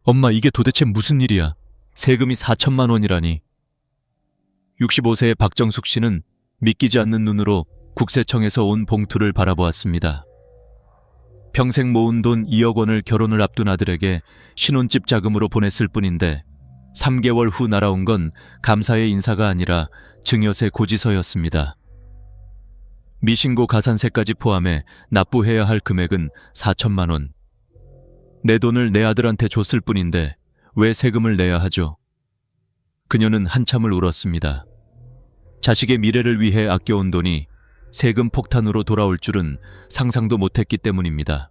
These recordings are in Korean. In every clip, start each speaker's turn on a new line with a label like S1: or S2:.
S1: 엄마, 이게 도대체 무슨 일이야? 세금이 4천만 원이라니. 65세의 박정숙 씨는 믿기지 않는 눈으로 국세청에서 온 봉투를 바라보았습니다. 평생 모은 돈 2억 원을 결혼을 앞둔 아들에게 신혼집 자금으로 보냈을 뿐인데 3개월 후 날아온 건 감사의 인사가 아니라 증여세 고지서였습니다. 미신고 가산세까지 포함해 납부해야 할 금액은 4천만 원. 내 돈을 내 아들한테 줬을 뿐인데 왜 세금을 내야 하죠? 그녀는 한참을 울었습니다. 자식의 미래를 위해 아껴온 돈이 세금 폭탄으로 돌아올 줄은 상상도 못했기 때문입니다.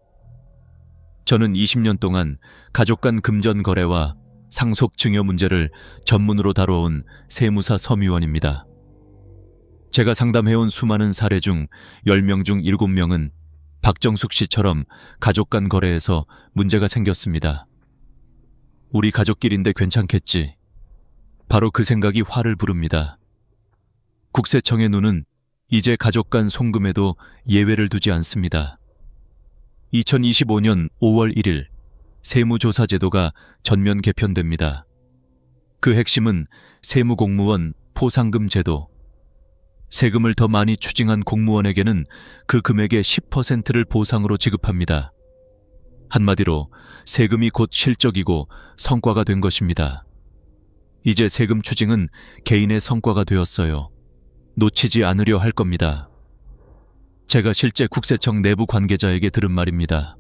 S1: 저는 20년 동안 가족 간 금전 거래와 상속 증여 문제를 전문으로 다뤄온 세무사 서미원입니다. 제가 상담해온 수많은 사례 중 10명 중 7명은 박정숙 씨처럼 가족 간 거래에서 문제가 생겼습니다. 우리 가족끼리인데 괜찮겠지. 바로 그 생각이 화를 부릅니다. 국세청의 눈은 이제 가족 간 송금에도 예외를 두지 않습니다. 2025년 5월 1일 세무조사 제도가 전면 개편됩니다. 그 핵심은 세무공무원 포상금 제도. 세금을 더 많이 추징한 공무원에게는 그 금액의 10%를 보상으로 지급합니다. 한마디로 세금이 곧 실적이고 성과가 된 것입니다. 이제 세금 추징은 개인의 성과가 되었어요. 놓치지 않으려 할 겁니다. 제가 실제 국세청 내부 관계자에게 들은 말입니다.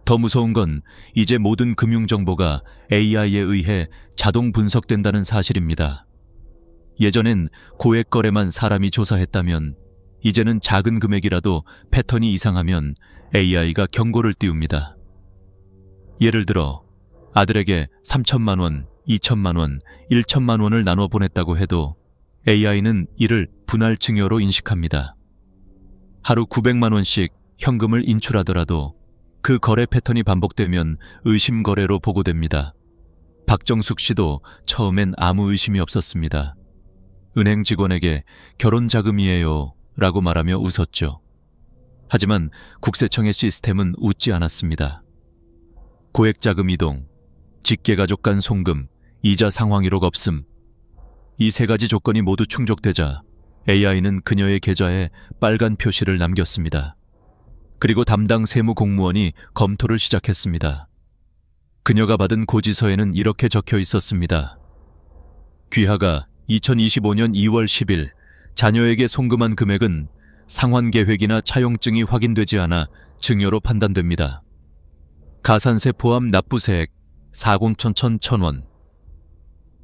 S1: 더 무서운 건 이제 모든 금융정보가 AI에 의해 자동 분석된다는 사실입니다. 예전엔 고액 거래만 사람이 조사했다면 이제는 작은 금액이라도 패턴이 이상하면 AI가 경고를 띄웁니다. 예를 들어 아들에게 3천만 원, 2천만 원, 1천만 원을 나눠 보냈다고 해도 AI는 이를 분할 증여로 인식합니다. 하루 900만 원씩 현금을 인출하더라도 그 거래 패턴이 반복되면 의심 거래로 보고됩니다. 박정숙 씨도 처음엔 아무 의심이 없었습니다. 은행 직원에게 결혼 자금이에요 라고 말하며 웃었죠. 하지만 국세청의 시스템은 웃지 않았습니다. 고액 자금 이동, 직계가족 간 송금, 이자 상환기록 없음. 이 세 가지 조건이 모두 충족되자 AI는 그녀의 계좌에 빨간 표시를 남겼습니다. 그리고 담당 세무 공무원이 검토를 시작했습니다. 그녀가 받은 고지서에는 이렇게 적혀 있었습니다. 귀하가 2025년 2월 10일 자녀에게 송금한 금액은 상환계획이나 차용증이 확인되지 않아 증여로 판단됩니다. 가산세 포함 납부세액 4공천 1,000원.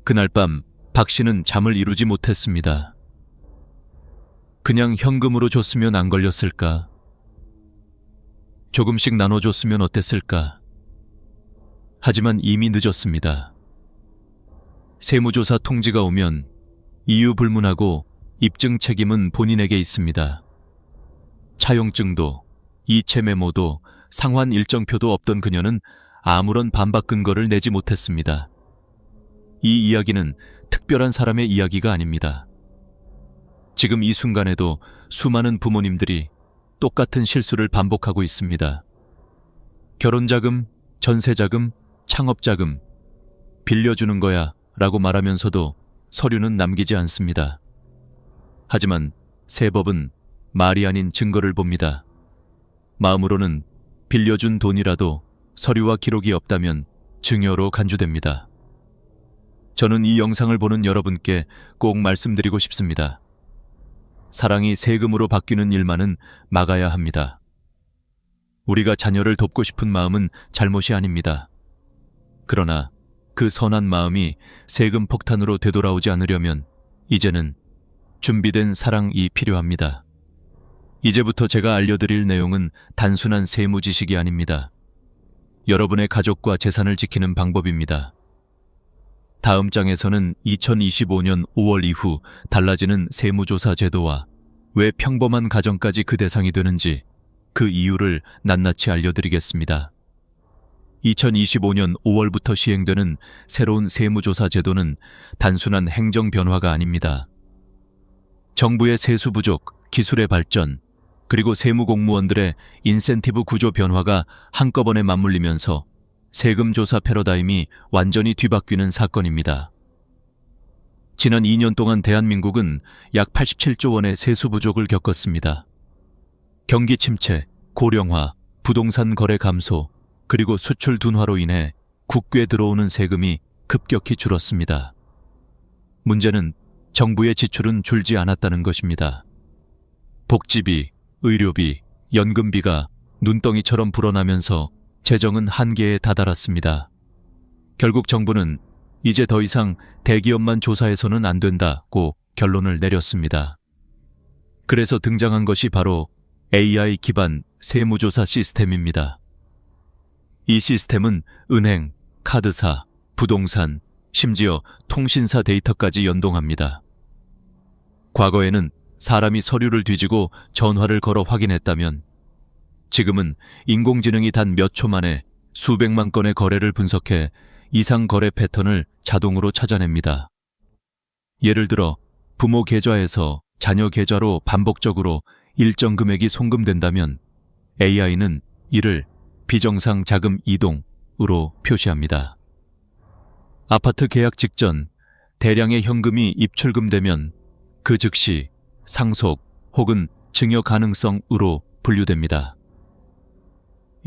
S1: 그날 밤 박 씨는 잠을 이루지 못했습니다. 그냥 현금으로 줬으면 안 걸렸을까? 조금씩 나눠줬으면 어땠을까? 하지만 이미 늦었습니다. 세무조사 통지가 오면 이유 불문하고 입증 책임은 본인에게 있습니다. 차용증도, 이체 메모도, 상환 일정표도 없던 그녀는 아무런 반박 근거를 내지 못했습니다. 이 이야기는 특별한 사람의 이야기가 아닙니다. 지금 이 순간에도 수많은 부모님들이 똑같은 실수를 반복하고 있습니다. 결혼자금, 전세자금, 창업자금, 빌려주는 거야 라고 말하면서도 서류는 남기지 않습니다. 하지만 세법은 말이 아닌 증거를 봅니다. 마음으로는 빌려준 돈이라도 서류와 기록이 없다면 증여로 간주됩니다. 저는 이 영상을 보는 여러분께 꼭 말씀드리고 싶습니다. 사랑이 세금으로 바뀌는 일만은 막아야 합니다. 우리가 자녀를 돕고 싶은 마음은 잘못이 아닙니다. 그러나 그 선한 마음이 세금 폭탄으로 되돌아오지 않으려면 이제는 준비된 사랑이 필요합니다. 이제부터 제가 알려드릴 내용은 단순한 세무 지식이 아닙니다. 여러분의 가족과 재산을 지키는 방법입니다. 다음 장에서는 2025년 5월 이후 달라지는 세무조사 제도와 왜 평범한 가정까지 그 대상이 되는지 그 이유를 낱낱이 알려드리겠습니다. 2025년 5월부터 시행되는 새로운 세무조사 제도는 단순한 행정 변화가 아닙니다. 정부의 세수 부족, 기술의 발전, 그리고 세무공무원들의 인센티브 구조 변화가 한꺼번에 맞물리면서 세금 조사 패러다임이 완전히 뒤바뀌는 사건입니다. 지난 2년 동안 대한민국은 약 87조 원의 세수 부족을 겪었습니다. 경기 침체, 고령화, 부동산 거래 감소, 그리고 수출 둔화로 인해 국외에 들어오는 세금이 급격히 줄었습니다. 문제는 정부의 지출은 줄지 않았다는 것입니다. 복지비, 의료비, 연금비가 눈덩이처럼 불어나면서 재정은 한계에 다다랐습니다. 결국 정부는 이제 더 이상 대기업만 조사해서는 안 된다고 결론을 내렸습니다. 그래서 등장한 것이 바로 AI 기반 세무조사 시스템입니다. 이 시스템은 은행, 카드사, 부동산, 심지어 통신사 데이터까지 연동합니다. 과거에는 사람이 서류를 뒤지고 전화를 걸어 확인했다면 지금은 인공지능이 단 몇 초 만에 수백만 건의 거래를 분석해 이상 거래 패턴을 자동으로 찾아냅니다. 예를 들어 부모 계좌에서 자녀 계좌로 반복적으로 일정 금액이 송금된다면 AI는 이를 비정상 자금 이동으로 표시합니다. 아파트 계약 직전 대량의 현금이 입출금되면 그 즉시 상속 혹은 증여 가능성으로 분류됩니다.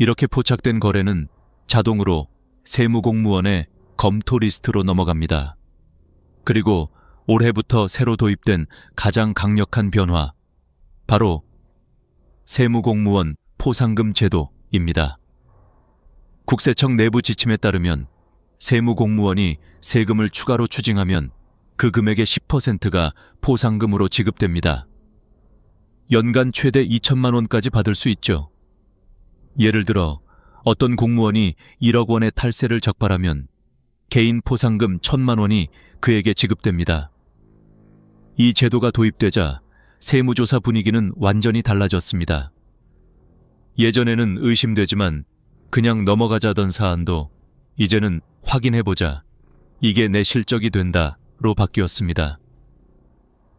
S1: 이렇게 포착된 거래는 자동으로 세무공무원의 검토 리스트로 넘어갑니다. 그리고 올해부터 새로 도입된 가장 강력한 변화, 바로 세무공무원 포상금 제도입니다. 국세청 내부 지침에 따르면 세무공무원이 세금을 추가로 추징하면 그 금액의 10%가 포상금으로 지급됩니다. 연간 최대 2천만 원까지 받을 수 있죠. 예를 들어 어떤 공무원이 1억 원의 탈세를 적발하면 개인 포상금 1,000만 원이 그에게 지급됩니다. 이 제도가 도입되자 세무조사 분위기는 완전히 달라졌습니다. 예전에는 의심되지만 그냥 넘어가자던 사안도 이제는 확인해보자, 이게 내 실적이 된다로 바뀌었습니다.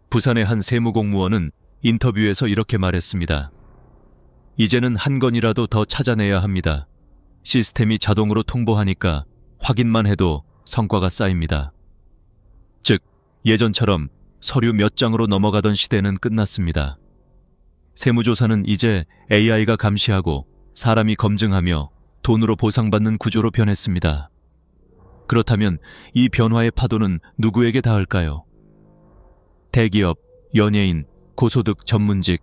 S1: 부산의 한 세무공무원은 인터뷰에서 이렇게 말했습니다. 이제는 한 건이라도 더 찾아내야 합니다. 시스템이 자동으로 통보하니까 확인만 해도 성과가 쌓입니다. 즉, 예전처럼 서류 몇 장으로 넘어가던 시대는 끝났습니다. 세무조사는 이제 AI가 감시하고 사람이 검증하며 돈으로 보상받는 구조로 변했습니다. 그렇다면 이 변화의 파도는 누구에게 닿을까요? 대기업, 연예인, 고소득 전문직,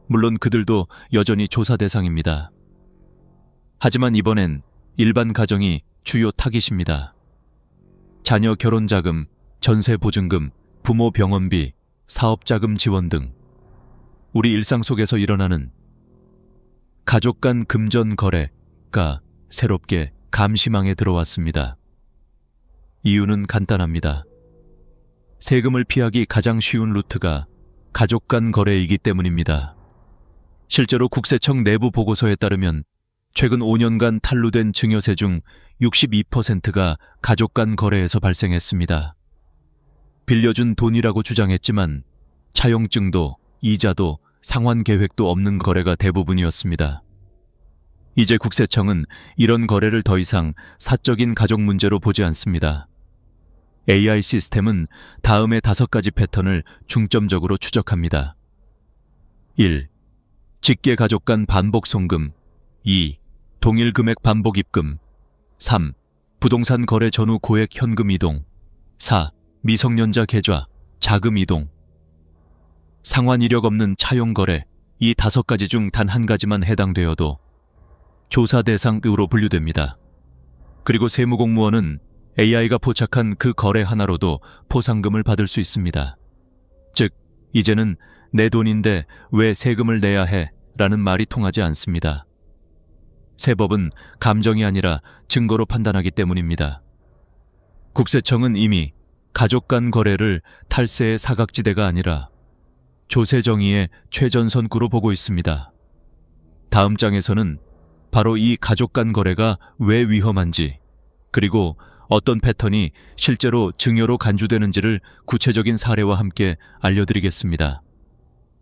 S1: 물론 그들도 여전히 조사 대상입니다. 하지만 이번엔 일반 가정이 주요 타깃입니다. 자녀 결혼자금, 전세보증금, 부모 병원비, 사업자금 지원 등 우리 일상 속에서 일어나는 가족 간 금전 거래가 새롭게 감시망에 들어왔습니다. 이유는 간단합니다. 세금을 피하기 가장 쉬운 루트가 가족 간 거래이기 때문입니다. 실제로 국세청 내부 보고서에 따르면 최근 5년간 탈루된 증여세 중 62%가 가족 간 거래에서 발생했습니다. 빌려준 돈이라고 주장했지만 차용증도 이자도 상환 계획도 없는 거래가 대부분이었습니다. 이제 국세청은 이런 거래를 더 이상 사적인 가족 문제로 보지 않습니다. AI 시스템은 다음의 5가지 패턴을 중점적으로 추적합니다. 1. 직계 가족 간 반복 송금. 2. 동일 금액 반복 입금. 3. 부동산 거래 전후 고액 현금 이동. 4. 미성년자 계좌, 자금 이동. 상환 이력 없는 차용 거래, 이 5가지 중 단 한 가지만 해당되어도 조사 대상으로 분류됩니다. 그리고 세무공무원은 AI가 포착한 그 거래 하나로도 포상금을 받을 수 있습니다. 즉, 이제는 내 돈인데 왜 세금을 내야 해? 라는 말이 통하지 않습니다. 세법은 감정이 아니라 증거로 판단하기 때문입니다. 국세청은 이미 가족 간 거래를 탈세의 사각지대가 아니라 조세정의의 최전선구로 보고 있습니다. 다음 장에서는 바로 이 가족 간 거래가 왜 위험한지, 그리고 어떤 패턴이 실제로 증여로 간주되는지를 구체적인 사례와 함께 알려드리겠습니다.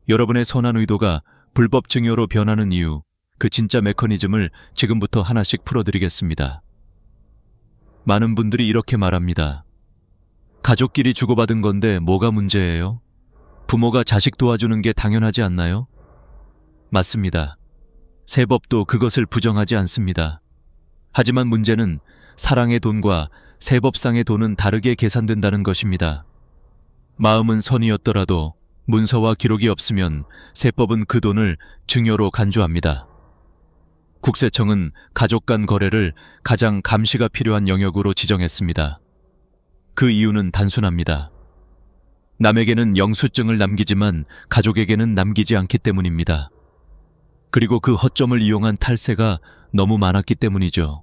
S1: 여러분의 선한 의도가 불법 증여로 변하는 이유, 그 진짜 메커니즘을 지금부터 하나씩 풀어드리겠습니다. 많은 분들이 이렇게 말합니다. 가족끼리 주고받은 건데 뭐가 문제예요? 부모가 자식 도와주는 게 당연하지 않나요? 맞습니다. 세법도 그것을 부정하지 않습니다. 하지만 문제는 사랑의 돈과 세법상의 돈은 다르게 계산된다는 것입니다. 마음은 선이었더라도 문서와 기록이 없으면 세법은 그 돈을 증여로 간주합니다. 국세청은 가족 간 거래를 가장 감시가 필요한 영역으로 지정했습니다. 그 이유는 단순합니다. 남에게는 영수증을 남기지만 가족에게는 남기지 않기 때문입니다. 그리고 그 허점을 이용한 탈세가 너무 많았기 때문이죠.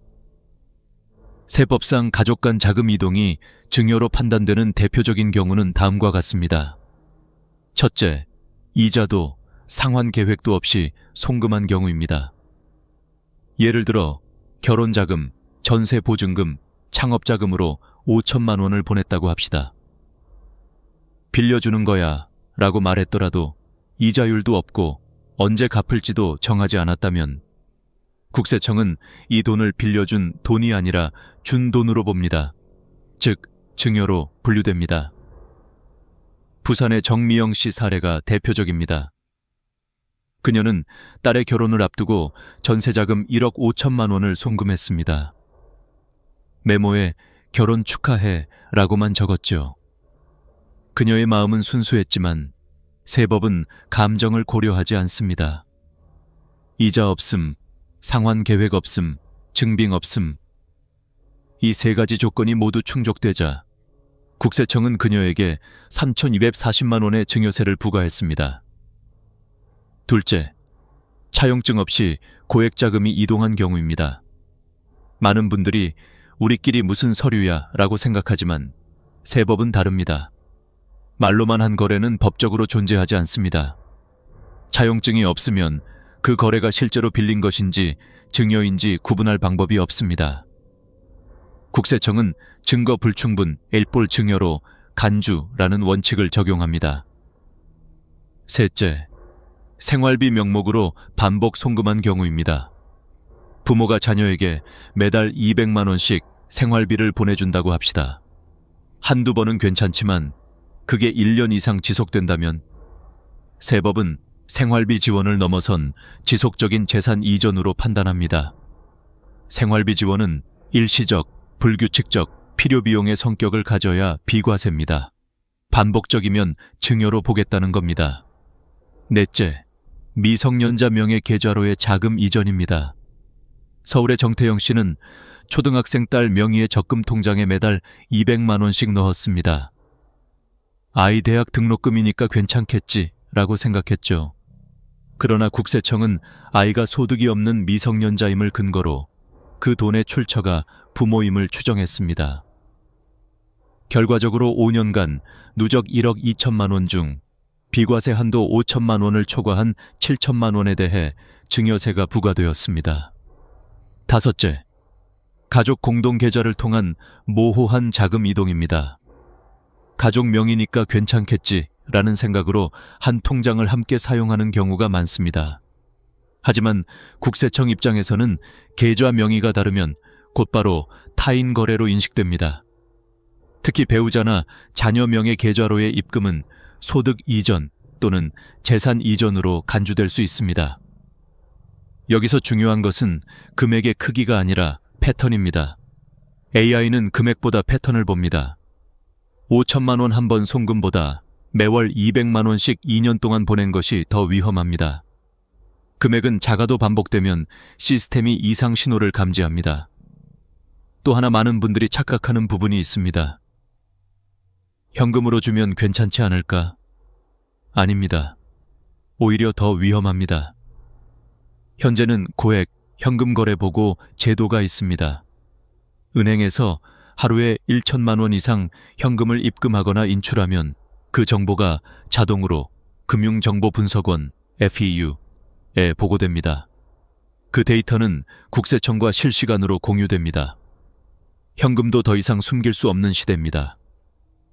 S1: 세법상 가족 간 자금 이동이 증여로 판단되는 대표적인 경우는 다음과 같습니다. 첫째, 이자도 상환 계획도 없이 송금한 경우입니다. 예를 들어 결혼자금, 전세보증금, 창업자금으로 5천만 원을 보냈다고 합시다. 빌려주는 거야 라고 말했더라도 이자율도 없고 언제 갚을지도 정하지 않았다면 국세청은 이 돈을 빌려준 돈이 아니라 준 돈으로 봅니다. 즉, 증여로 분류됩니다. 부산의 정미영 씨 사례가 대표적입니다. 그녀는 딸의 결혼을 앞두고 전세자금 1억 5천만 원을 송금했습니다. 메모에 결혼 축하해 라고만 적었죠. 그녀의 마음은 순수했지만 세법은 감정을 고려하지 않습니다. 이자 없음, 상환 계획 없음, 증빙 없음. 이 세 가지 조건이 모두 충족되자 국세청은 그녀에게 3,240만 원의 증여세를 부과했습니다. 둘째, 차용증 없이 고액자금이 이동한 경우입니다. 많은 분들이 우리끼리 무슨 서류야 라고 생각하지만 세법은 다릅니다. 말로만 한 거래는 법적으로 존재하지 않습니다. 차용증이 없으면 그 거래가 실제로 빌린 것인지 증여인지 구분할 방법이 없습니다. 국세청은 증거 불충분, 일볼 증여로 간주라는 원칙을 적용합니다. 셋째, 생활비 명목으로 반복 송금한 경우입니다. 부모가 자녀에게 매달 200만 원씩 생활비를 보내준다고 합시다. 한두 번은 괜찮지만 그게 1년 이상 지속된다면 세법은 생활비 지원을 넘어선 지속적인 재산 이전으로 판단합니다. 생활비 지원은 일시적, 불규칙적, 필요비용의 성격을 가져야 비과세입니다. 반복적이면 증여로 보겠다는 겁니다. 넷째, 미성년자 명의 계좌로의 자금 이전입니다. 서울의 정태영 씨는 초등학생 딸 명의의 적금 통장에 매달 200만 원씩 넣었습니다. 아이 대학 등록금이니까 괜찮겠지 라고 생각했죠. 그러나 국세청은 아이가 소득이 없는 미성년자임을 근거로 그 돈의 출처가 부모임을 추정했습니다. 결과적으로 5년간 누적 1억 2천만 원 중 비과세 한도 5천만 원을 초과한 7천만 원에 대해 증여세가 부과되었습니다. 다섯째, 가족 공동 계좌를 통한 모호한 자금 이동입니다. 가족 명의니까 괜찮겠지 라는 생각으로 한 통장을 함께 사용하는 경우가 많습니다. 하지만 국세청 입장에서는 계좌 명의가 다르면 곧바로 타인 거래로 인식됩니다. 특히 배우자나 자녀 명의 계좌로의 입금은 소득 이전 또는 재산 이전으로 간주될 수 있습니다. 여기서 중요한 것은 금액의 크기가 아니라 패턴입니다. AI는 금액보다 패턴을 봅니다. 5천만 원 한 번 송금보다 매월 200만 원씩 2년 동안 보낸 것이 더 위험합니다. 금액은 작아도 반복되면 시스템이 이상 신호를 감지합니다. 또 하나 많은 분들이 착각하는 부분이 있습니다. 현금으로 주면 괜찮지 않을까? 아닙니다. 오히려 더 위험합니다. 현재는 고액 현금 거래 보고 제도가 있습니다. 은행에서 하루에 1천만 원 이상 현금을 입금하거나 인출하면 그 정보가 자동으로 금융정보분석원 FEU에 보고됩니다. 그 데이터는 국세청과 실시간으로 공유됩니다. 현금도 더 이상 숨길 수 없는 시대입니다.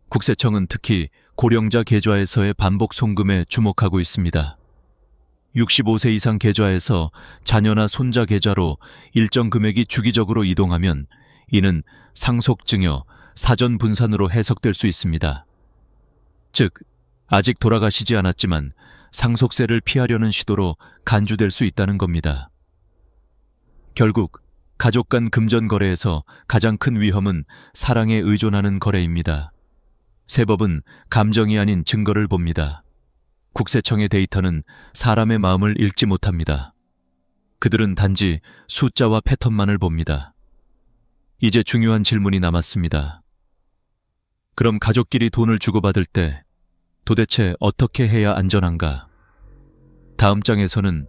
S1: 국세청은 특히 고령자 계좌에서의 반복 송금에 주목하고 있습니다. 65세 이상 계좌에서 자녀나 손자 계좌로 일정 금액이 주기적으로 이동하면 이는 상속증여, 사전 분산으로 해석될 수 있습니다. 즉, 아직 돌아가시지 않았지만 상속세를 피하려는 시도로 간주될 수 있다는 겁니다. 결국 가족 간 금전 거래에서 가장 큰 위험은 사랑에 의존하는 거래입니다. 세법은 감정이 아닌 증거를 봅니다. 국세청의 데이터는 사람의 마음을 읽지 못합니다. 그들은 단지 숫자와 패턴만을 봅니다. 이제 중요한 질문이 남았습니다. 그럼 가족끼리 돈을 주고받을 때 도대체 어떻게 해야 안전한가? 다음 장에서는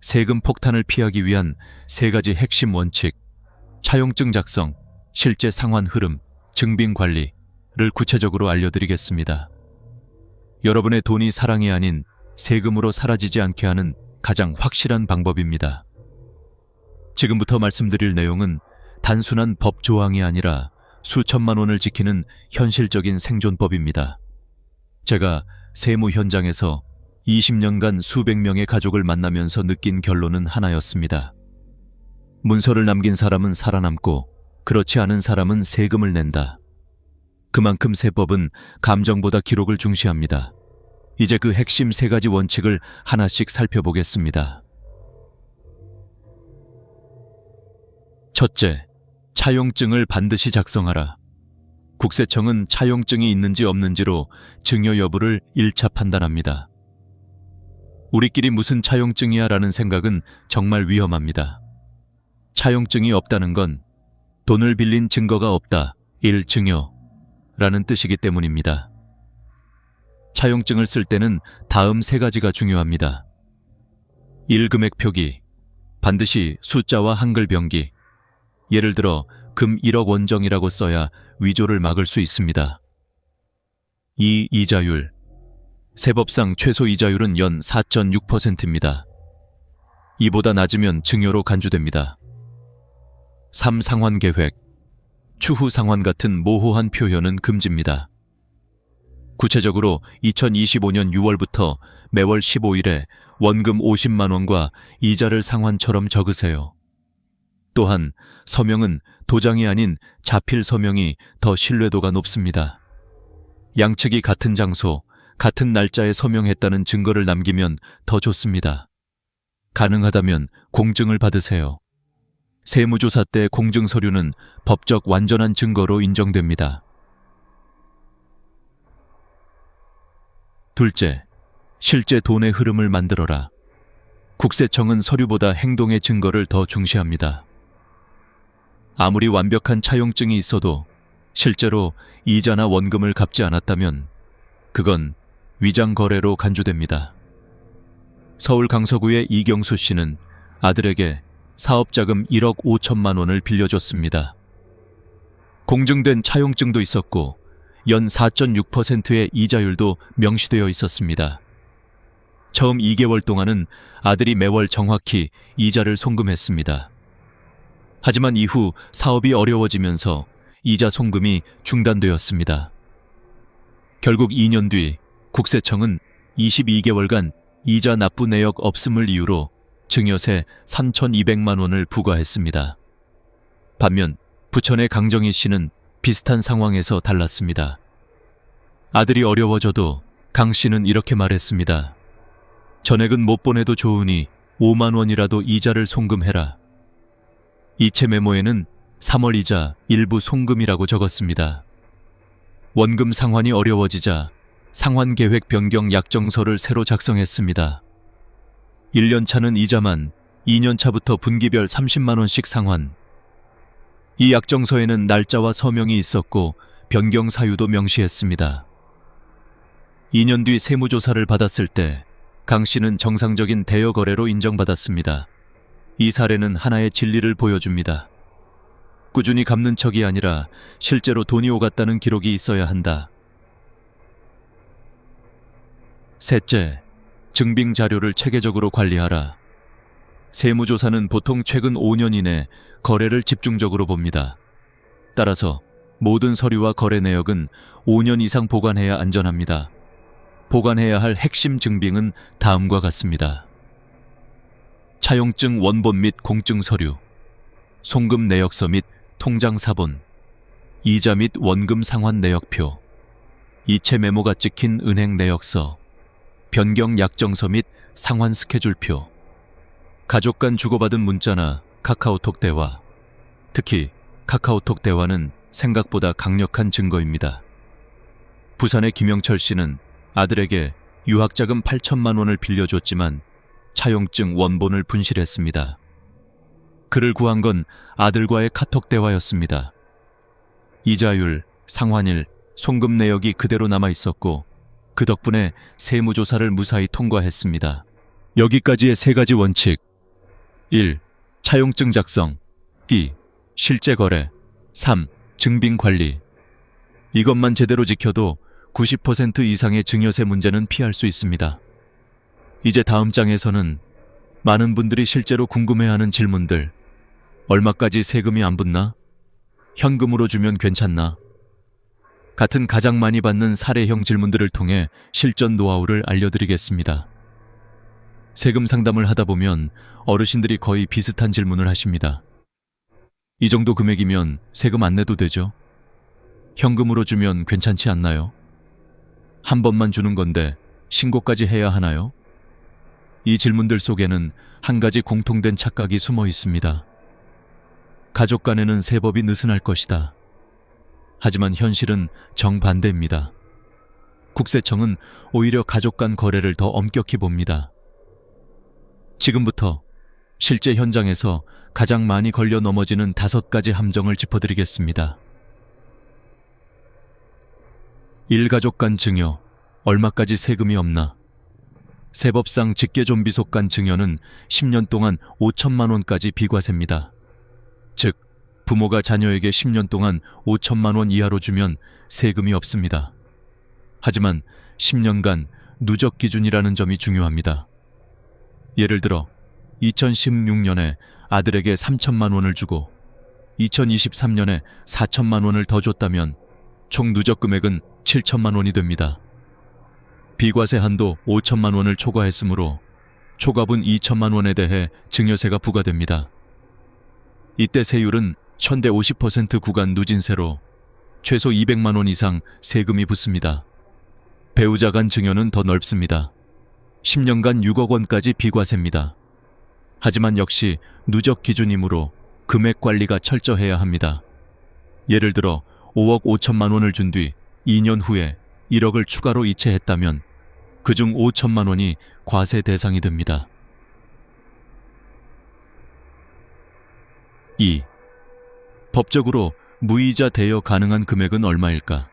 S1: 세금 폭탄을 피하기 위한 3가지 핵심 원칙, 차용증 작성, 실제 상환 흐름, 증빙 관리를 구체적으로 알려드리겠습니다. 여러분의 돈이 사랑이 아닌 세금으로 사라지지 않게 하는 가장 확실한 방법입니다. 지금부터 말씀드릴 내용은 단순한 법 조항이 아니라 수천만 원을 지키는 현실적인 생존법입니다. 제가 세무 현장에서 20년간 수백 명의 가족을 만나면서 느낀 결론은 하나였습니다. 문서를 남긴 사람은 살아남고 그렇지 않은 사람은 세금을 낸다. 그만큼 세법은 감정보다 기록을 중시합니다. 이제 그 핵심 3가지 원칙을 하나씩 살펴보겠습니다. 첫째, 차용증을 반드시 작성하라. 국세청은 차용증이 있는지 없는지로 증여 여부를 1차 판단합니다. 우리끼리 무슨 차용증이야 라는 생각은 정말 위험합니다. 차용증이 없다는 건 돈을 빌린 증거가 없다, 1증여라는 뜻이기 때문입니다. 차용증을 쓸 때는 다음 3가지가 중요합니다. 1금액 표기, 반드시 숫자와 한글 병기. 예를 들어 금 1억 원정이라고 써야 위조를 막을 수 있습니다. 2. 이자율. 세법상 최소 이자율은 연 4.6%입니다. 이보다 낮으면 증여로 간주됩니다. 3. 상환 계획. 추후 상환 같은 모호한 표현은 금지입니다. 구체적으로 2025년 6월부터 매월 15일에 원금 50만 원과 이자를 상환처럼 적으세요. 또한 서명은 도장이 아닌 자필 서명이 더 신뢰도가 높습니다. 양측이 같은 장소, 같은 날짜에 서명했다는 증거를 남기면 더 좋습니다. 가능하다면 공증을 받으세요. 세무조사 때 공증 서류는 법적 완전한 증거로 인정됩니다. 둘째, 실제 돈의 흐름을 만들어라. 국세청은 서류보다 행동의 증거를 더 중시합니다. 아무리 완벽한 차용증이 있어도 실제로 이자나 원금을 갚지 않았다면 그건 위장 거래로 간주됩니다. 서울 강서구의 이경수 씨는 아들에게 사업자금 1억 5천만 원을 빌려줬습니다. 공증된 차용증도 있었고 연 4.6%의 이자율도 명시되어 있었습니다. 처음 2개월 동안은 아들이 매월 정확히 이자를 송금했습니다. 하지만 이후 사업이 어려워지면서 이자 송금이 중단되었습니다. 결국 2년 뒤 국세청은 22개월간 이자 납부 내역 없음을 이유로 증여세 3,200만 원을 부과했습니다. 반면 부천의 강정희 씨는 비슷한 상황에서 달랐습니다. 아들이 어려워져도 강 씨는 이렇게 말했습니다. 전액은 못 보내도 좋으니 5만 원이라도 이자를 송금해라. 이체 메모에는 3월 이자 일부 송금이라고 적었습니다. 원금 상환이 어려워지자 상환 계획 변경 약정서를 새로 작성했습니다. 1년 차는 이자만, 2년 차부터 분기별 30만 원씩 상환. 이 약정서에는 날짜와 서명이 있었고 변경 사유도 명시했습니다. 2년 뒤 세무조사를 받았을 때 강 씨는 정상적인 대여 거래로 인정받았습니다. 이 사례는 하나의 진리를 보여줍니다. 꾸준히 갚는 척이 아니라 실제로 돈이 오갔다는 기록이 있어야 한다. 셋째, 증빙 자료를 체계적으로 관리하라. 세무조사는 보통 최근 5년 이내 거래를 집중적으로 봅니다. 따라서 모든 서류와 거래 내역은 5년 이상 보관해야 안전합니다. 보관해야 할 핵심 증빙은 다음과 같습니다. 차용증 원본 및 공증 서류, 송금 내역서 및 통장 사본, 이자 및 원금 상환 내역표, 이체 메모가 찍힌 은행 내역서, 변경 약정서 및 상환 스케줄표, 가족 간 주고받은 문자나 카카오톡 대화, 특히 카카오톡 대화는 생각보다 강력한 증거입니다. 부산의 김영철 씨는 아들에게 유학자금 8천만 원을 빌려줬지만 차용증 원본을 분실했습니다. 그를 구한 건 아들과의 카톡 대화였습니다. 이자율, 상환일, 송금 내역이 그대로 남아 있었고 그 덕분에 세무조사를 무사히 통과했습니다. 여기까지의 3가지 원칙. 1. 차용증 작성. 2. 실제 거래. 3. 증빙 관리. 이것만 제대로 지켜도 90% 이상의 증여세 문제는 피할 수 있습니다. 이제 다음 장에서는 많은 분들이 실제로 궁금해하는 질문들. 얼마까지 세금이 안 붙나? 현금으로 주면 괜찮나? 같은 가장 많이 받는 사례형 질문들을 통해 실전 노하우를 알려드리겠습니다. 세금 상담을 하다 보면 어르신들이 거의 비슷한 질문을 하십니다. 이 정도 금액이면 세금 안 내도 되죠? 현금으로 주면 괜찮지 않나요? 한 번만 주는 건데 신고까지 해야 하나요? 이 질문들 속에는 한 가지 공통된 착각이 숨어 있습니다. 가족 간에는 세법이 느슨할 것이다. 하지만 현실은 정반대입니다. 국세청은 오히려 가족 간 거래를 더 엄격히 봅니다. 지금부터 실제 현장에서 가장 많이 걸려 넘어지는 5가지 함정을 짚어드리겠습니다. 1가족 간 증여, 얼마까지 세금이 없나? 세법상 직계존비속 간 증여는 10년 동안 5천만 원까지 비과세입니다. 즉, 부모가 자녀에게 10년 동안 5천만 원 이하로 주면 세금이 없습니다. 하지만 10년간 누적 기준이라는 점이 중요합니다. 예를 들어 2016년에 아들에게 3천만 원을 주고 2023년에 4천만 원을 더 줬다면 총 누적 금액은 7천만 원이 됩니다. 비과세 한도 5천만 원을 초과했으므로 초과분 2천만 원에 대해 증여세가 부과됩니다. 이때 세율은 천대 50% 구간 누진세로 최소 200만 원 이상 세금이 붙습니다. 배우자 간 증여는 더 넓습니다. 10년간 6억 원까지 비과세입니다. 하지만 역시 누적 기준이므로 금액 관리가 철저해야 합니다. 예를 들어 5억 5천만 원을 준 뒤 2년 후에 1억을 추가로 이체했다면 그중 5천만 원이 과세 대상이 됩니다. 2. 법적으로 무이자 대여 가능한 금액은 얼마일까?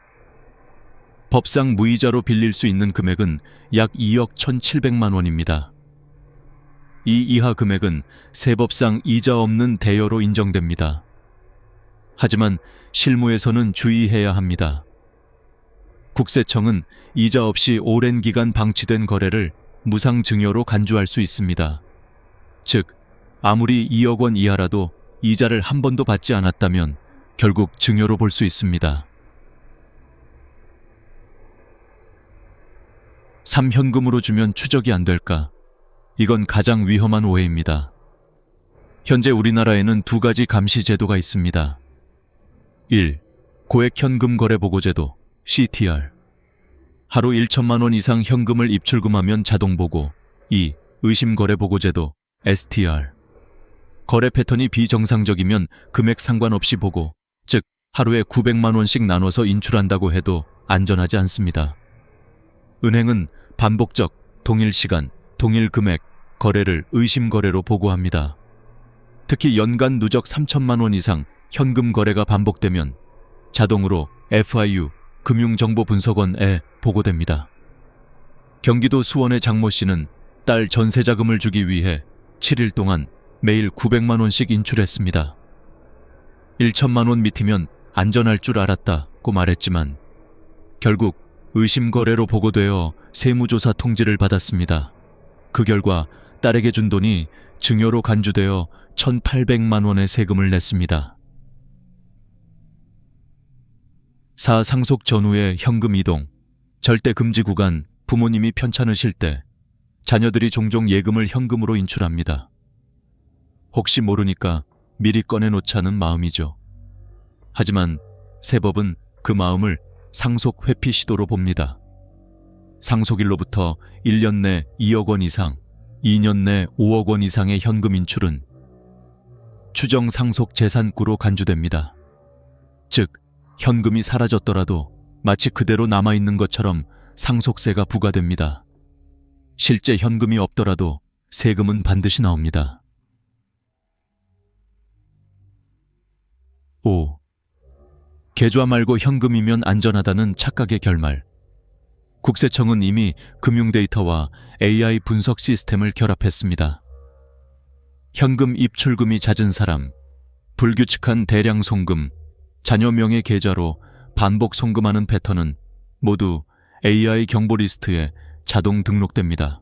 S1: 법상 무이자로 빌릴 수 있는 금액은 약 2억 1,700만 원입니다. 이 이하 금액은 세법상 이자 없는 대여로 인정됩니다. 하지만 실무에서는 주의해야 합니다. 국세청은 이자 없이 오랜 기간 방치된 거래를 무상증여로 간주할 수 있습니다. 즉, 아무리 2억 원 이하라도 이자를 한 번도 받지 않았다면 결국 증여로 볼 수 있습니다. 3. 현금으로 주면 추적이 안 될까? 이건 가장 위험한 오해입니다. 현재 우리나라에는 2가지 감시 제도가 있습니다. 1. 고액 현금 거래 보고 제도 CTR. 하루 1천만 원 이상 현금을 입출금하면 자동 보고. 2. 의심 거래 보고 제도 STR. 거래 패턴이 비정상적이면 금액 상관없이 보고, 즉 하루에 900만 원씩 나눠서 인출한다고 해도 안전하지 않습니다. 은행은 반복적, 동일 시간, 동일 금액, 거래를 의심 거래로 보고합니다. 특히 연간 누적 3천만 원 이상 현금 거래가 반복되면 자동으로 FIU, 금융정보분석원에 보고됩니다. 경기도 수원의 장모 씨는 딸 전세자금을 주기 위해 7일 동안 매일 900만 원씩 인출했습니다. 1천만 원 미티면 안전할 줄 알았다고 말했지만 결국 의심 거래로 보고되어 세무조사 통지를 받았습니다. 그 결과 딸에게 준 돈이 증여로 간주되어 1,800만 원의 세금을 냈습니다. 4. 상속 전후의 현금 이동. 절대 금지 구간. 부모님이 편찮으실 때 자녀들이 종종 예금을 현금으로 인출합니다. 혹시 모르니까 미리 꺼내놓자는 마음이죠. 하지만 세법은 그 마음을 상속 회피 시도로 봅니다. 상속일로부터 1년 내 2억 원 이상, 2년 내 5억 원 이상의 현금 인출은 추정 상속 재산구로 간주됩니다. 즉, 현금이 사라졌더라도 마치 그대로 남아있는 것처럼 상속세가 부과됩니다. 실제 현금이 없더라도 세금은 반드시 나옵니다. 5. 계좌 말고 현금이면 안전하다는 착각의 결말. 국세청은 이미 금융 데이터와 AI 분석 시스템을 결합했습니다. 현금 입출금이 잦은 사람, 불규칙한 대량 송금, 자녀 명의 계좌로 반복 송금하는 패턴은 모두 AI 경보 리스트에 자동 등록됩니다.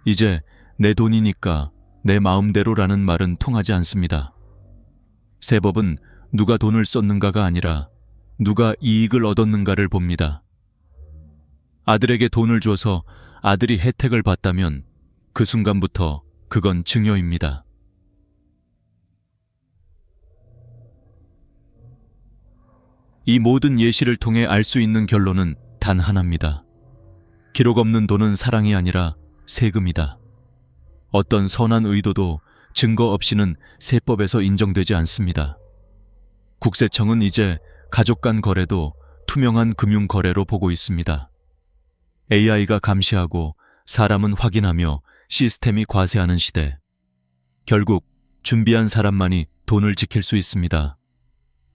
S1: 이제 내 돈이니까 내 마음대로라는 말은 통하지 않습니다. 세법은 누가 돈을 썼는가가 아니라 누가 이익을 얻었는가를 봅니다. 아들에게 돈을 줘서 아들이 혜택을 받다면 그 순간부터 그건 증여입니다. 이 모든 예시를 통해 알 수 있는 결론은 단 하나입니다. 기록 없는 돈은 사랑이 아니라 세금이다. 어떤 선한 의도도 증거 없이는 세법에서 인정되지 않습니다. 국세청은 이제 가족 간 거래도 투명한 금융 거래로 보고 있습니다. AI가 감시하고 사람은 확인하며 시스템이 과세하는 시대. 결국 준비한 사람만이 돈을 지킬 수 있습니다.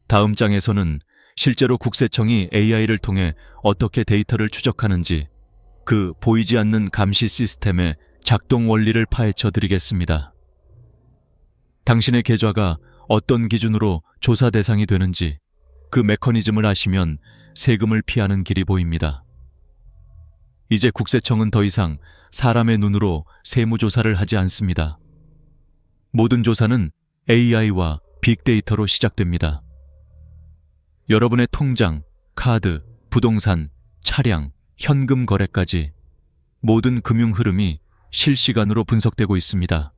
S1: 다음 장에서는 실제로 국세청이 AI를 통해 어떻게 데이터를 추적하는지 그 보이지 않는 감시 시스템의 작동 원리를 파헤쳐 드리겠습니다. 당신의 계좌가 어떤 기준으로 조사 대상이 되는지 그 메커니즘을 아시면 세금을 피하는 길이 보입니다. 이제 국세청은 더 이상 사람의 눈으로 세무조사를 하지 않습니다. 모든 조사는 AI와 빅데이터로 시작됩니다. 여러분의 통장, 카드, 부동산, 차량, 현금 거래까지 모든 금융 흐름이 실시간으로 분석되고 있습니다.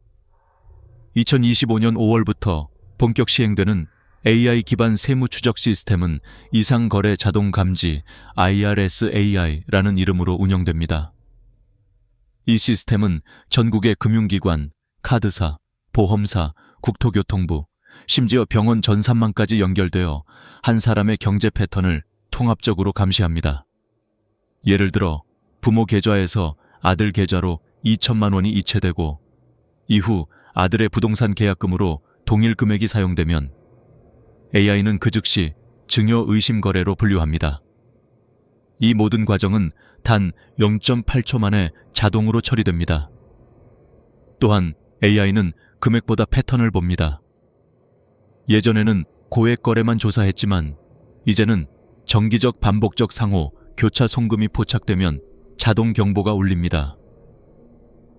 S1: 2025년 5월부터 본격 시행되는 AI 기반 세무 추적 시스템은 이상거래 자동 감지 IRS-AI라는 이름으로 운영됩니다. 이 시스템은 전국의 금융기관, 카드사, 보험사, 국토교통부, 심지어 병원 전산망까지 연결되어 한 사람의 경제 패턴을 통합적으로 감시합니다. 예를 들어 부모 계좌에서 아들 계좌로 2천만 원이 이체되고 이후 아들의 부동산 계약금으로 동일 금액이 사용되면 AI는 그 즉시 증여 의심 거래로 분류합니다. 이 모든 과정은 단 0.8초 만에 자동으로 처리됩니다. 또한 AI는 금액보다 패턴을 봅니다. 예전에는 고액 거래만 조사했지만 이제는 정기적 반복적 상호, 교차 송금이 포착되면 자동 경보가 울립니다.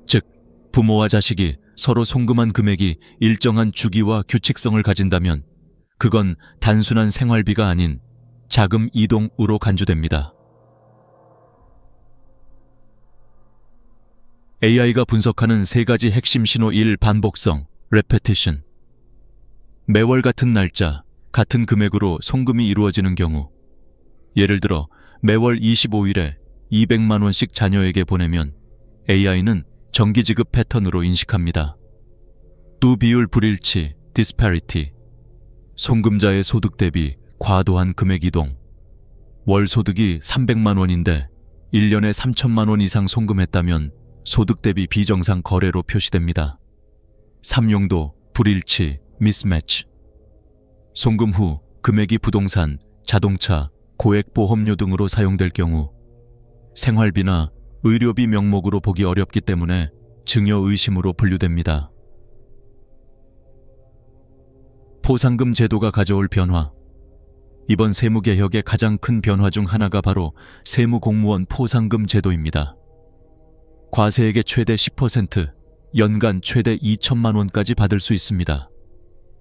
S1: 즉, 부모와 자식이 서로 송금한 금액이 일정한 주기와 규칙성을 가진다면 그건 단순한 생활비가 아닌 자금 이동으로 간주됩니다. AI가 분석하는 세 가지 핵심 신호 1. 반복성, repetition. 매월 같은 날짜, 같은 금액으로 송금이 이루어지는 경우, 예를 들어 매월 25일에 200만 원씩 자녀에게 보내면 AI는 정기지급 패턴으로 인식합니다. 두 비율 불일치, disparity. 송금자의 소득 대비 과도한 금액 이동. 월 소득이 300만 원인데 1년에 3천만 원 이상 송금했다면 소득 대비 비정상 거래로 표시됩니다. 삼용도, 불일치, mismatch. 송금 후 금액이 부동산, 자동차, 고액 보험료 등으로 사용될 경우 생활비나 의료비 명목으로 보기 어렵기 때문에 증여 의심으로 분류됩니다. 포상금 제도가 가져올 변화. 이번 세무개혁의 가장 큰 변화 중 하나가 바로 세무공무원 포상금 제도입니다. 과세액의 최대 10%, 연간 최대 2천만 원까지 받을 수 있습니다.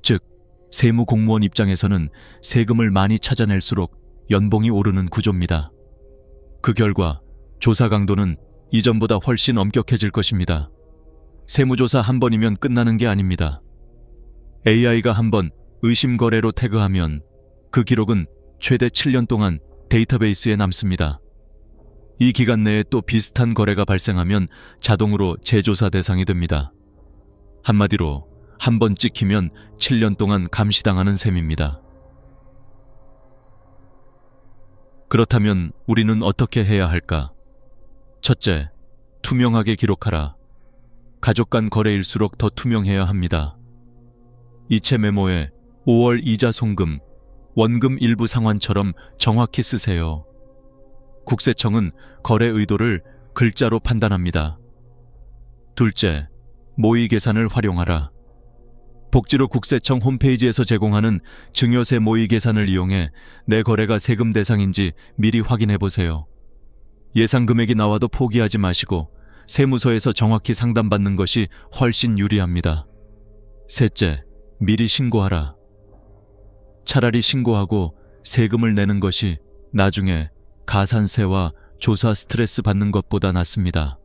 S1: 즉, 세무공무원 입장에서는 세금을 많이 찾아낼수록 연봉이 오르는 구조입니다. 그 결과 조사 강도는 이전보다 훨씬 엄격해질 것입니다. 세무조사 한 번이면 끝나는 게 아닙니다. AI가 한 번 의심 거래로 태그하면 그 기록은 최대 7년 동안 데이터베이스에 남습니다. 이 기간 내에 또 비슷한 거래가 발생하면 자동으로 재조사 대상이 됩니다. 한마디로 한 번 찍히면 7년 동안 감시당하는 셈입니다. 그렇다면 우리는 어떻게 해야 할까? 첫째, 투명하게 기록하라. 가족 간 거래일수록 더 투명해야 합니다. 이체 메모에 5월 이자 송금, 원금 일부 상환처럼 정확히 쓰세요. 국세청은 거래 의도를 글자로 판단합니다. 둘째, 모의 계산을 활용하라. 복지로 국세청 홈페이지에서 제공하는 증여세 모의 계산을 이용해 내 거래가 세금 대상인지 미리 확인해 보세요. 예상 금액이 나와도 포기하지 마시고 세무서에서 정확히 상담받는 것이 훨씬 유리합니다. 셋째, 미리 신고하라. 차라리 신고하고 세금을 내는 것이 나중에 가산세와 조사 스트레스 받는 것보다 낫습니다.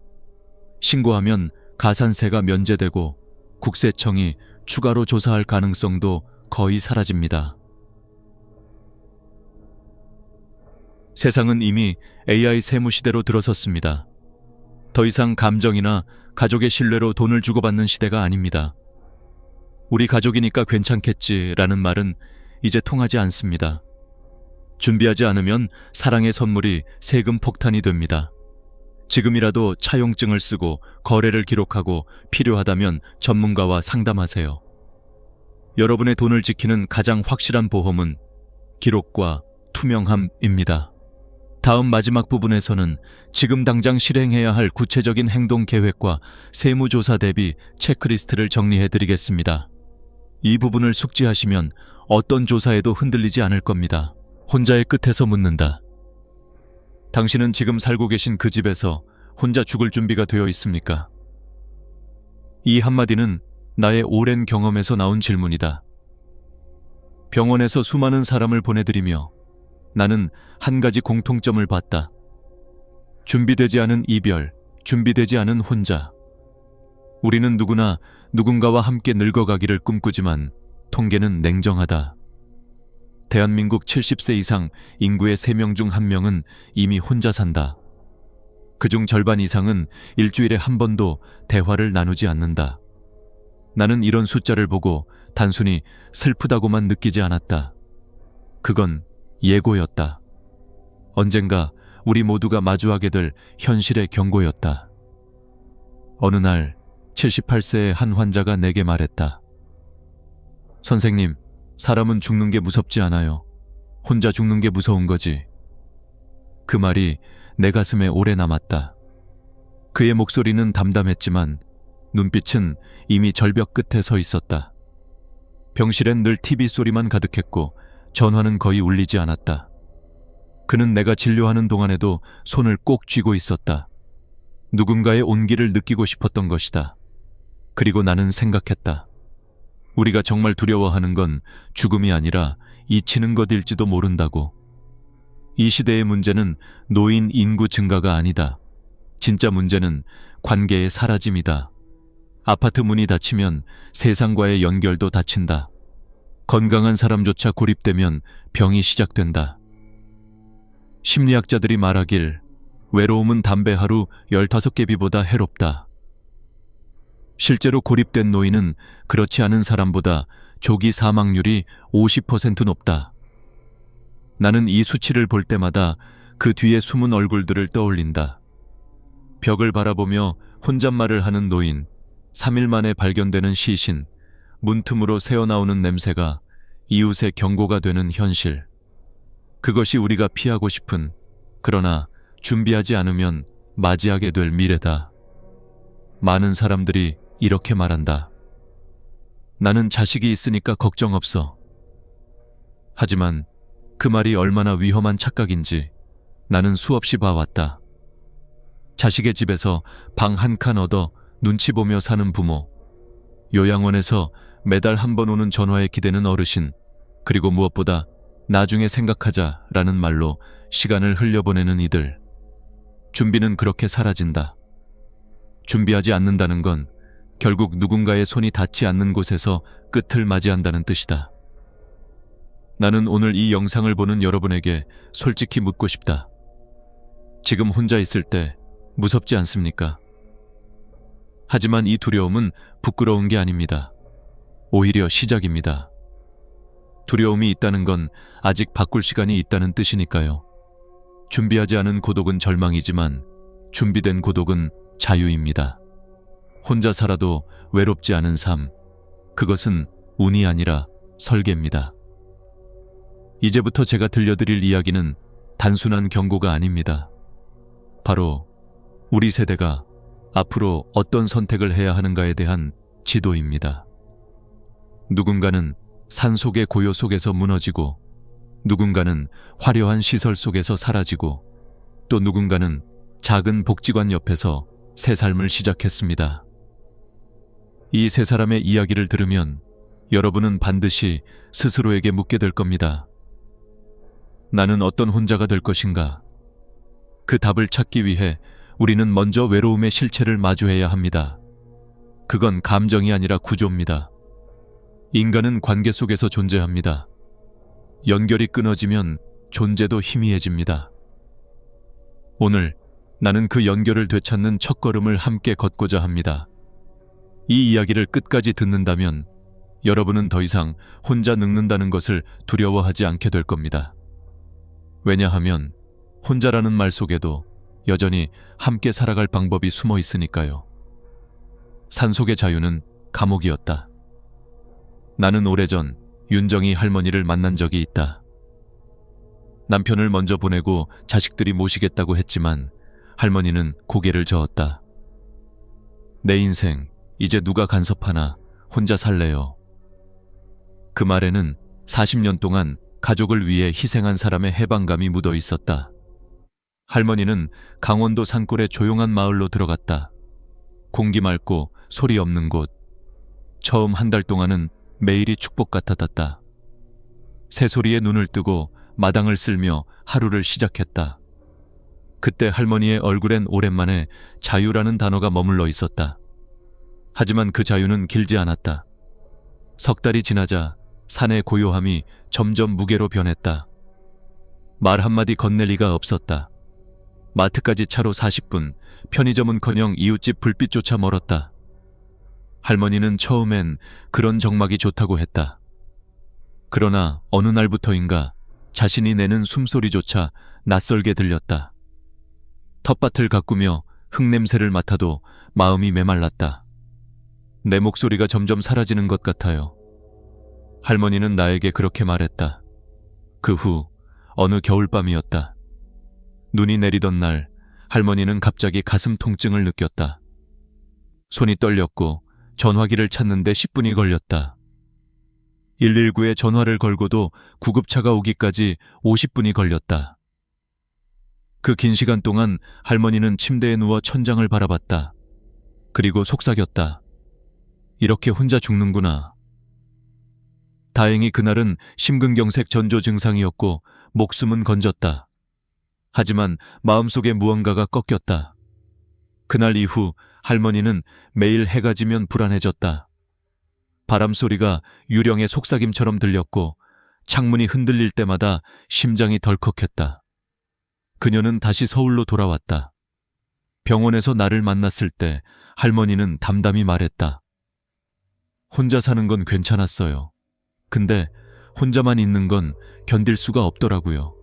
S1: 신고하면 가산세가 면제되고 국세청이 추가로 조사할 가능성도 거의 사라집니다. 세상은 이미 AI 세무 시대로 들어섰습니다. 더 이상 감정이나 가족의 신뢰로 돈을 주고받는 시대가 아닙니다. 우리 가족이니까 괜찮겠지라는 말은 이제 통하지 않습니다. 준비하지 않으면 사랑의 선물이 세금 폭탄이 됩니다. 지금이라도 차용증을 쓰고 거래를 기록하고 필요하다면 전문가와 상담하세요. 여러분의 돈을 지키는 가장 확실한 보험은 기록과 투명함입니다. 다음 마지막 부분에서는 지금 당장 실행해야 할 구체적인 행동 계획과 세무조사 대비 체크리스트를 정리해 드리겠습니다. 이 부분을 숙지하시면 어떤 조사에도 흔들리지 않을 겁니다. 혼자의 끝에서 묻는다. 당신은 지금 살고 계신 그 집에서 혼자 죽을 준비가 되어 있습니까? 이 한마디는 나의 오랜 경험에서 나온 질문이다. 병원에서 수많은 사람을 보내드리며 나는 한 가지 공통점을 봤다. 준비되지 않은 이별, 준비되지 않은 혼자. 우리는 누구나 누군가와 함께 늙어가기를 꿈꾸지만 통계는 냉정하다. 대한민국 70세 이상 인구의 3명 중 1명은 이미 혼자 산다. 그중 절반 이상은 일주일에 한 번도 대화를 나누지 않는다. 나는 이런 숫자를 보고 단순히 슬프다고만 느끼지 않았다. 그건 예고였다. 언젠가 우리 모두가 마주하게 될 현실의 경고였다. 어느 날 78세의 한 환자가 내게 말했다. 선생님, 사람은 죽는 게 무섭지 않아요. 혼자 죽는 게 무서운 거지. 그 말이 내 가슴에 오래 남았다. 그의 목소리는 담담했지만 눈빛은 이미 절벽 끝에 서 있었다. 병실엔 늘 TV 소리만 가득했고 전화는 거의 울리지 않았다. 그는 내가 진료하는 동안에도 손을 꼭 쥐고 있었다. 누군가의 온기를 느끼고 싶었던 것이다. 그리고 나는 생각했다. 우리가 정말 두려워하는 건 죽음이 아니라 잊히는 것일지도 모른다고. 이 시대의 문제는 노인 인구 증가가 아니다. 진짜 문제는 관계의 사라짐이다. 아파트 문이 닫히면 세상과의 연결도 닫힌다. 건강한 사람조차 고립되면 병이 시작된다. 심리학자들이 말하길 외로움은 담배 하루 15개 비보다 해롭다. 실제로 고립된 노인은 그렇지 않은 사람보다 조기 사망률이 50% 높다. 나는 이 수치를 볼 때마다 그 뒤에 숨은 얼굴들을 떠올린다. 벽을 바라보며 혼잣말을 하는 노인, 3일 만에 발견되는 시신, 문틈으로 새어나오는 냄새가 이웃의 경고가 되는 현실. 그것이 우리가 피하고 싶은, 그러나 준비하지 않으면 맞이하게 될 미래다. 많은 사람들이 이렇게 말한다. 나는 자식이 있으니까 걱정 없어. 하지만 그 말이 얼마나 위험한 착각인지 나는 수없이 봐왔다. 자식의 집에서 방 한 칸 얻어 눈치 보며 사는 부모, 요양원에서 매달 한 번 오는 전화에 기대는 어르신, 그리고 무엇보다 나중에 생각하자라는 말로 시간을 흘려보내는 이들. 준비는 그렇게 사라진다. 준비하지 않는다는 건 결국 누군가의 손이 닿지 않는 곳에서 끝을 맞이한다는 뜻이다. 나는 오늘 이 영상을 보는 여러분에게 솔직히 묻고 싶다. 지금 혼자 있을 때 무섭지 않습니까? 하지만 이 두려움은 부끄러운 게 아닙니다. 오히려 시작입니다. 두려움이 있다는 건 아직 바꿀 시간이 있다는 뜻이니까요. 준비하지 않은 고독은 절망이지만 준비된 고독은 자유입니다. 혼자 살아도 외롭지 않은 삶, 그것은 운이 아니라 설계입니다. 이제부터 제가 들려드릴 이야기는 단순한 경고가 아닙니다. 바로 우리 세대가 앞으로 어떤 선택을 해야 하는가에 대한 지도입니다. 누군가는 산속의 고요 속에서 무너지고, 누군가는 화려한 시설 속에서 사라지고, 또 누군가는 작은 복지관 옆에서 새 삶을 시작했습니다. 이 세 사람의 이야기를 들으면 여러분은 반드시 스스로에게 묻게 될 겁니다. 나는 어떤 혼자가 될 것인가? 그 답을 찾기 위해 우리는 먼저 외로움의 실체를 마주해야 합니다. 그건 감정이 아니라 구조입니다. 인간은 관계 속에서 존재합니다. 연결이 끊어지면 존재도 희미해집니다. 오늘 나는 그 연결을 되찾는 첫걸음을 함께 걷고자 합니다. 이 이야기를 끝까지 듣는다면 여러분은 더 이상 혼자 늙는다는 것을 두려워하지 않게 될 겁니다. 왜냐하면 혼자라는 말 속에도 여전히 함께 살아갈 방법이 숨어 있으니까요. 산속의 자유는 감옥이었다. 나는 오래전 윤정이 할머니를 만난 적이 있다. 남편을 먼저 보내고 자식들이 모시겠다고 했지만 할머니는 고개를 저었다. 내 인생 이제 누가 간섭하나 혼자 살래요. 그 말에는 40년 동안 가족을 위해 희생한 사람의 해방감이 묻어 있었다. 할머니는 강원도 산골의 조용한 마을로 들어갔다. 공기 맑고 소리 없는 곳. 처음 한 달 동안은 매일이 축복 같았다. 새소리에 눈을 뜨고 마당을 쓸며 하루를 시작했다. 그때 할머니의 얼굴엔 오랜만에 자유라는 단어가 머물러 있었다. 하지만 그 자유는 길지 않았다. 석 달이 지나자 산의 고요함이 점점 무게로 변했다. 말 한마디 건넬 리가 없었다. 마트까지 차로 40분, 편의점은커녕 이웃집 불빛조차 멀었다. 할머니는 처음엔 그런 정막이 좋다고 했다. 그러나 어느 날부터인가 자신이 내는 숨소리조차 낯설게 들렸다. 텃밭을 가꾸며 흙냄새를 맡아도 마음이 메말랐다. 내 목소리가 점점 사라지는 것 같아요. 할머니는 나에게 그렇게 말했다. 그 후 어느 겨울밤이었다. 눈이 내리던 날 할머니는 갑자기 가슴 통증을 느꼈다. 손이 떨렸고 전화기를 찾는데 10분이 걸렸다. 119에 전화를 걸고도 구급차가 오기까지 50분이 걸렸다. 그 긴 시간 동안 할머니는 침대에 누워 천장을 바라봤다. 그리고 속삭였다. 이렇게 혼자 죽는구나. 다행히 그날은 심근경색 전조 증상이었고 목숨은 건졌다. 하지만 마음속에 무언가가 꺾였다. 그날 이후 할머니는 매일 해가 지면 불안해졌다. 바람 소리가 유령의 속삭임처럼 들렸고 창문이 흔들릴 때마다 심장이 덜컥했다. 그녀는 다시 서울로 돌아왔다. 병원에서 나를 만났을 때 할머니는 담담히 말했다. 혼자 사는 건 괜찮았어요. 근데 혼자만 있는 건 견딜 수가 없더라고요.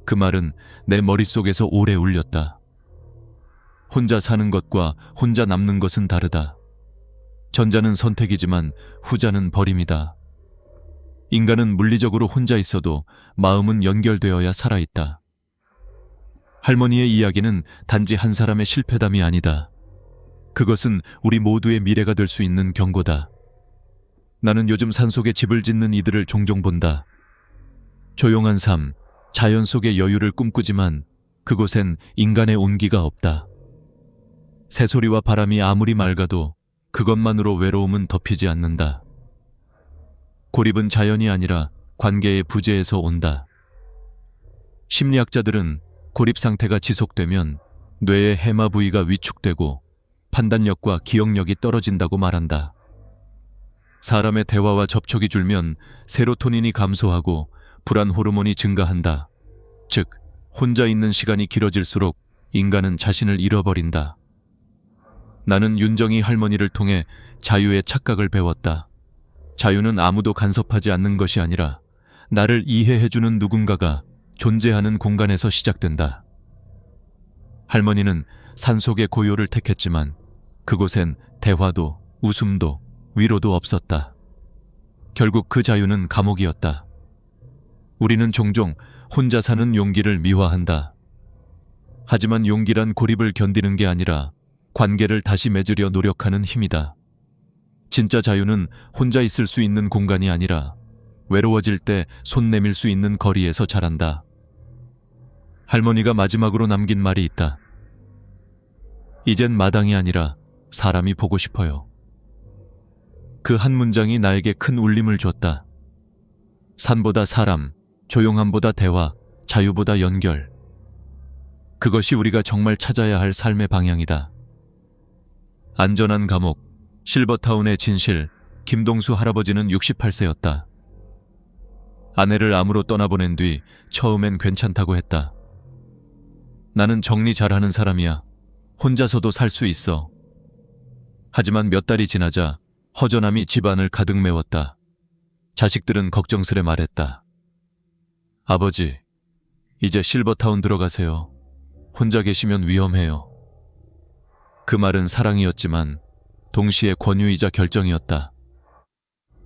S1: 그 말은 내 머릿속에서 오래 울렸다. 혼자 사는 것과 혼자 남는 것은 다르다. 전자는 선택이지만 후자는 버림이다. 인간은 물리적으로 혼자 있어도 마음은 연결되어야 살아있다. 할머니의 이야기는 단지 한 사람의 실패담이 아니다. 그것은 우리 모두의 미래가 될 수 있는 경고다. 나는 요즘 산속에 집을 짓는 이들을 종종 본다. 조용한 삶, 자연 속의 여유를 꿈꾸지만 그곳엔 인간의 온기가 없다. 새소리와 바람이 아무리 맑아도 그것만으로 외로움은 덮이지 않는다. 고립은 자연이 아니라 관계의 부재에서 온다. 심리학자들은 고립 상태가 지속되면 뇌의 해마 부위가 위축되고 판단력과 기억력이 떨어진다고 말한다. 사람의 대화와 접촉이 줄면 세로토닌이 감소하고 불안 호르몬이 증가한다. 즉, 혼자 있는 시간이 길어질수록 인간은 자신을 잃어버린다. 나는 윤정이 할머니를 통해 자유의 착각을 배웠다. 자유는 아무도 간섭하지 않는 것이 아니라 나를 이해해주는 누군가가 존재하는 공간에서 시작된다. 할머니는 산속의 고요를 택했지만 그곳엔 대화도 웃음도 위로도 없었다. 결국 그 자유는 감옥이었다. 우리는 종종 혼자 사는 용기를 미화한다. 하지만 용기란 고립을 견디는 게 아니라 관계를 다시 맺으려 노력하는 힘이다. 진짜 자유는 혼자 있을 수 있는 공간이 아니라 외로워질 때 손 내밀 수 있는 거리에서 자란다. 할머니가 마지막으로 남긴 말이 있다. 이젠 마당이 아니라 사람이 보고 싶어요. 그 한 문장이 나에게 큰 울림을 줬다. 산보다 사람, 조용함보다 대화, 자유보다 연결. 그것이 우리가 정말 찾아야 할 삶의 방향이다. 안전한 감옥, 실버타운의 진실. 김동수 할아버지는 68세였다. 아내를 암으로 떠나보낸 뒤 처음엔 괜찮다고 했다. 나는 정리 잘하는 사람이야. 혼자서도 살 수 있어. 하지만 몇 달이 지나자 허전함이 집안을 가득 메웠다. 자식들은 걱정스레 말했다. 아버지, 이제 실버타운 들어가세요. 혼자 계시면 위험해요. 그 말은 사랑이었지만 동시에 권유이자 결정이었다.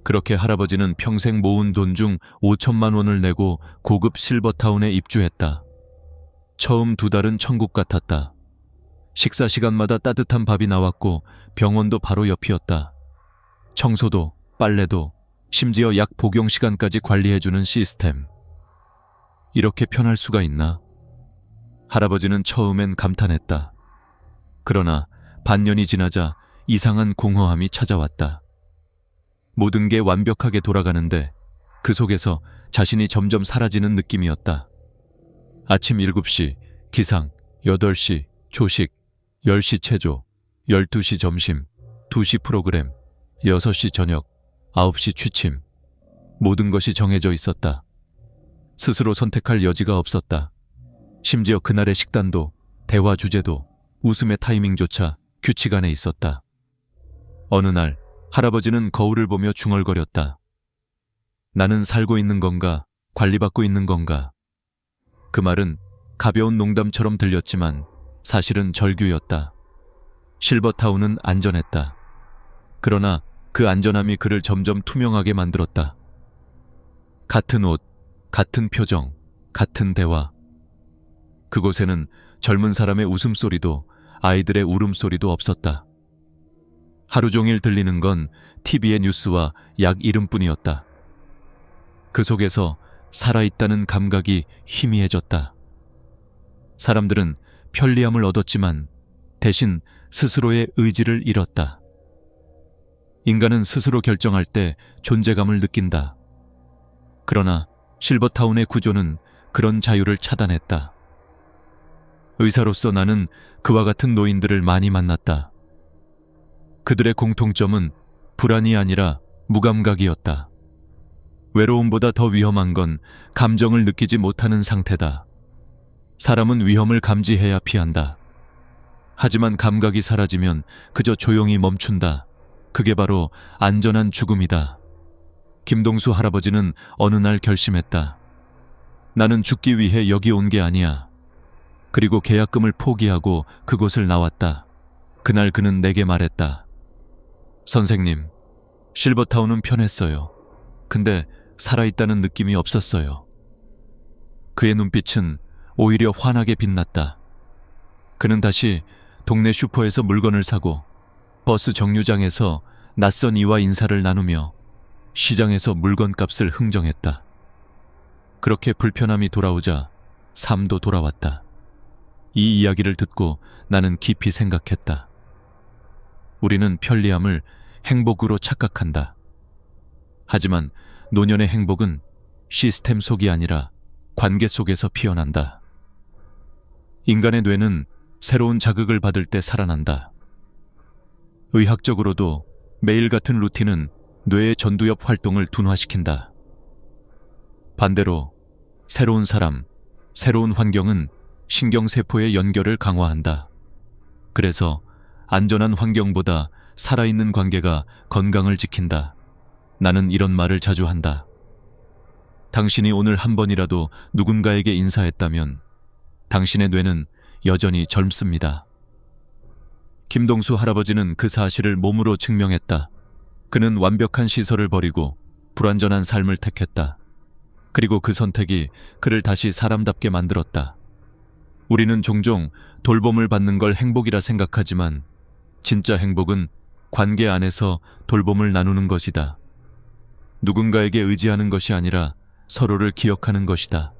S1: 그렇게 할아버지는 평생 모은 돈 중 5천만 원을 내고 고급 실버타운에 입주했다. 처음 2달은 천국 같았다. 식사 시간마다 따뜻한 밥이 나왔고 병원도 바로 옆이었다. 청소도, 빨래도, 심지어 약 복용 시간까지 관리해주는 시스템. 이렇게 편할 수가 있나? 할아버지는 처음엔 감탄했다. 그러나 반년이 지나자 이상한 공허함이 찾아왔다. 모든 게 완벽하게 돌아가는데 그 속에서 자신이 점점 사라지는 느낌이었다. 아침 7시 기상, 8시 조식, 10시 체조, 12시 점심, 2시 프로그램, 6시 저녁, 9시 취침. 모든 것이 정해져 있었다. 스스로 선택할 여지가 없었다. 심지어 그날의 식단도, 대화 주제도, 웃음의 타이밍조차 규칙 안에 있었다. 어느 날 할아버지는 거울을 보며 중얼거렸다. 나는 살고 있는 건가, 관리받고 있는 건가? 그 말은 가벼운 농담처럼 들렸지만 사실은 절규였다. 실버타운은 안전했다. 그러나 그 안전함이 그를 점점 투명하게 만들었다. 같은 옷, 같은 표정, 같은 대화. 그곳에는 젊은 사람의 웃음소리도 아이들의 울음소리도 없었다. 하루 종일 들리는 건 TV의 뉴스와 약 이름뿐이었다. 그 속에서 살아있다는 감각이 희미해졌다. 사람들은 편리함을 얻었지만 대신 스스로의 의지를 잃었다. 인간은 스스로 결정할 때 존재감을 느낀다. 그러나 실버타운의 구조는 그런 자유를 차단했다. 의사로서 나는 그와 같은 노인들을 많이 만났다. 그들의 공통점은 불안이 아니라 무감각이었다. 외로움보다 더 위험한 건 감정을 느끼지 못하는 상태다. 사람은 위험을 감지해야 피한다. 하지만 감각이 사라지면 그저 조용히 멈춘다. 그게 바로 안전한 죽음이다. 김동수 할아버지는 어느 날 결심했다. 나는 죽기 위해 여기 온 게 아니야. 그리고 계약금을 포기하고 그곳을 나왔다. 그날 그는 내게 말했다. 선생님, 실버타운은 편했어요. 근데 살아있다는 느낌이 없었어요. 그의 눈빛은 오히려 환하게 빛났다. 그는 다시 동네 슈퍼에서 물건을 사고 버스 정류장에서 낯선 이와 인사를 나누며 시장에서 물건값을 흥정했다. 그렇게 불편함이 돌아오자 삶도 돌아왔다. 이 이야기를 듣고 나는 깊이 생각했다. 우리는 편리함을 행복으로 착각한다. 하지만 노년의 행복은 시스템 속이 아니라 관계 속에서 피어난다. 인간의 뇌는 새로운 자극을 받을 때 살아난다. 의학적으로도 매일 같은 루틴은 뇌의 전두엽 활동을 둔화시킨다. 반대로 새로운 사람, 새로운 환경은 신경세포의 연결을 강화한다. 그래서 안전한 환경보다 살아있는 관계가 건강을 지킨다. 나는 이런 말을 자주 한다. 당신이 오늘 한 번이라도 누군가에게 인사했다면 당신의 뇌는 여전히 젊습니다. 김동수 할아버지는 그 사실을 몸으로 증명했다. 그는 완벽한 시설을 버리고 불완전한 삶을 택했다. 그리고 그 선택이 그를 다시 사람답게 만들었다. 우리는 종종 돌봄을 받는 걸 행복이라 생각하지만 진짜 행복은 관계 안에서 돌봄을 나누는 것이다. 누군가에게 의지하는 것이 아니라 서로를 기억하는 것이다.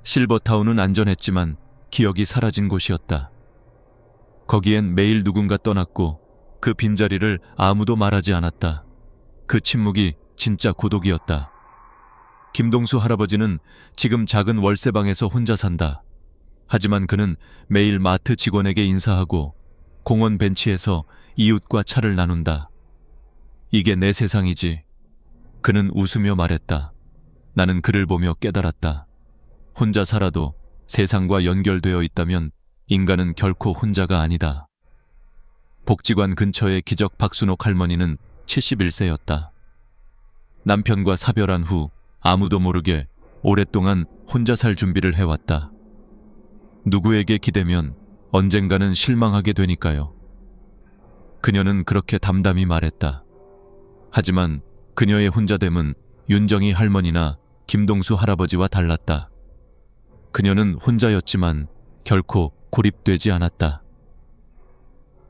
S1: 실버타운은 안전했지만 기억이 사라진 곳이었다. 거기엔 매일 누군가 떠났고 그 빈자리를 아무도 말하지 않았다. 그 침묵이 진짜 고독이었다. 김동수 할아버지는 지금 작은 월세방에서 혼자 산다. 하지만 그는 매일 마트 직원에게 인사하고 공원 벤치에서 이웃과 차를 나눈다. 이게 내 세상이지. 그는 웃으며 말했다. 나는 그를 보며 깨달았다. 혼자 살아도 세상과 연결되어 있다면 인간은 결코 혼자가 아니다. 복지관 근처의 기적 박순옥 할머니는 71세였다. 남편과 사별한 후 아무도 모르게 오랫동안 혼자 살 준비를 해왔다. 누구에게 기대면 언젠가는 실망하게 되니까요. 그녀는 그렇게 담담히 말했다. 하지만 그녀의 혼자됨은 윤정희 할머니나 김동수 할아버지와 달랐다. 그녀는 혼자였지만 결코 고립되지 않았다.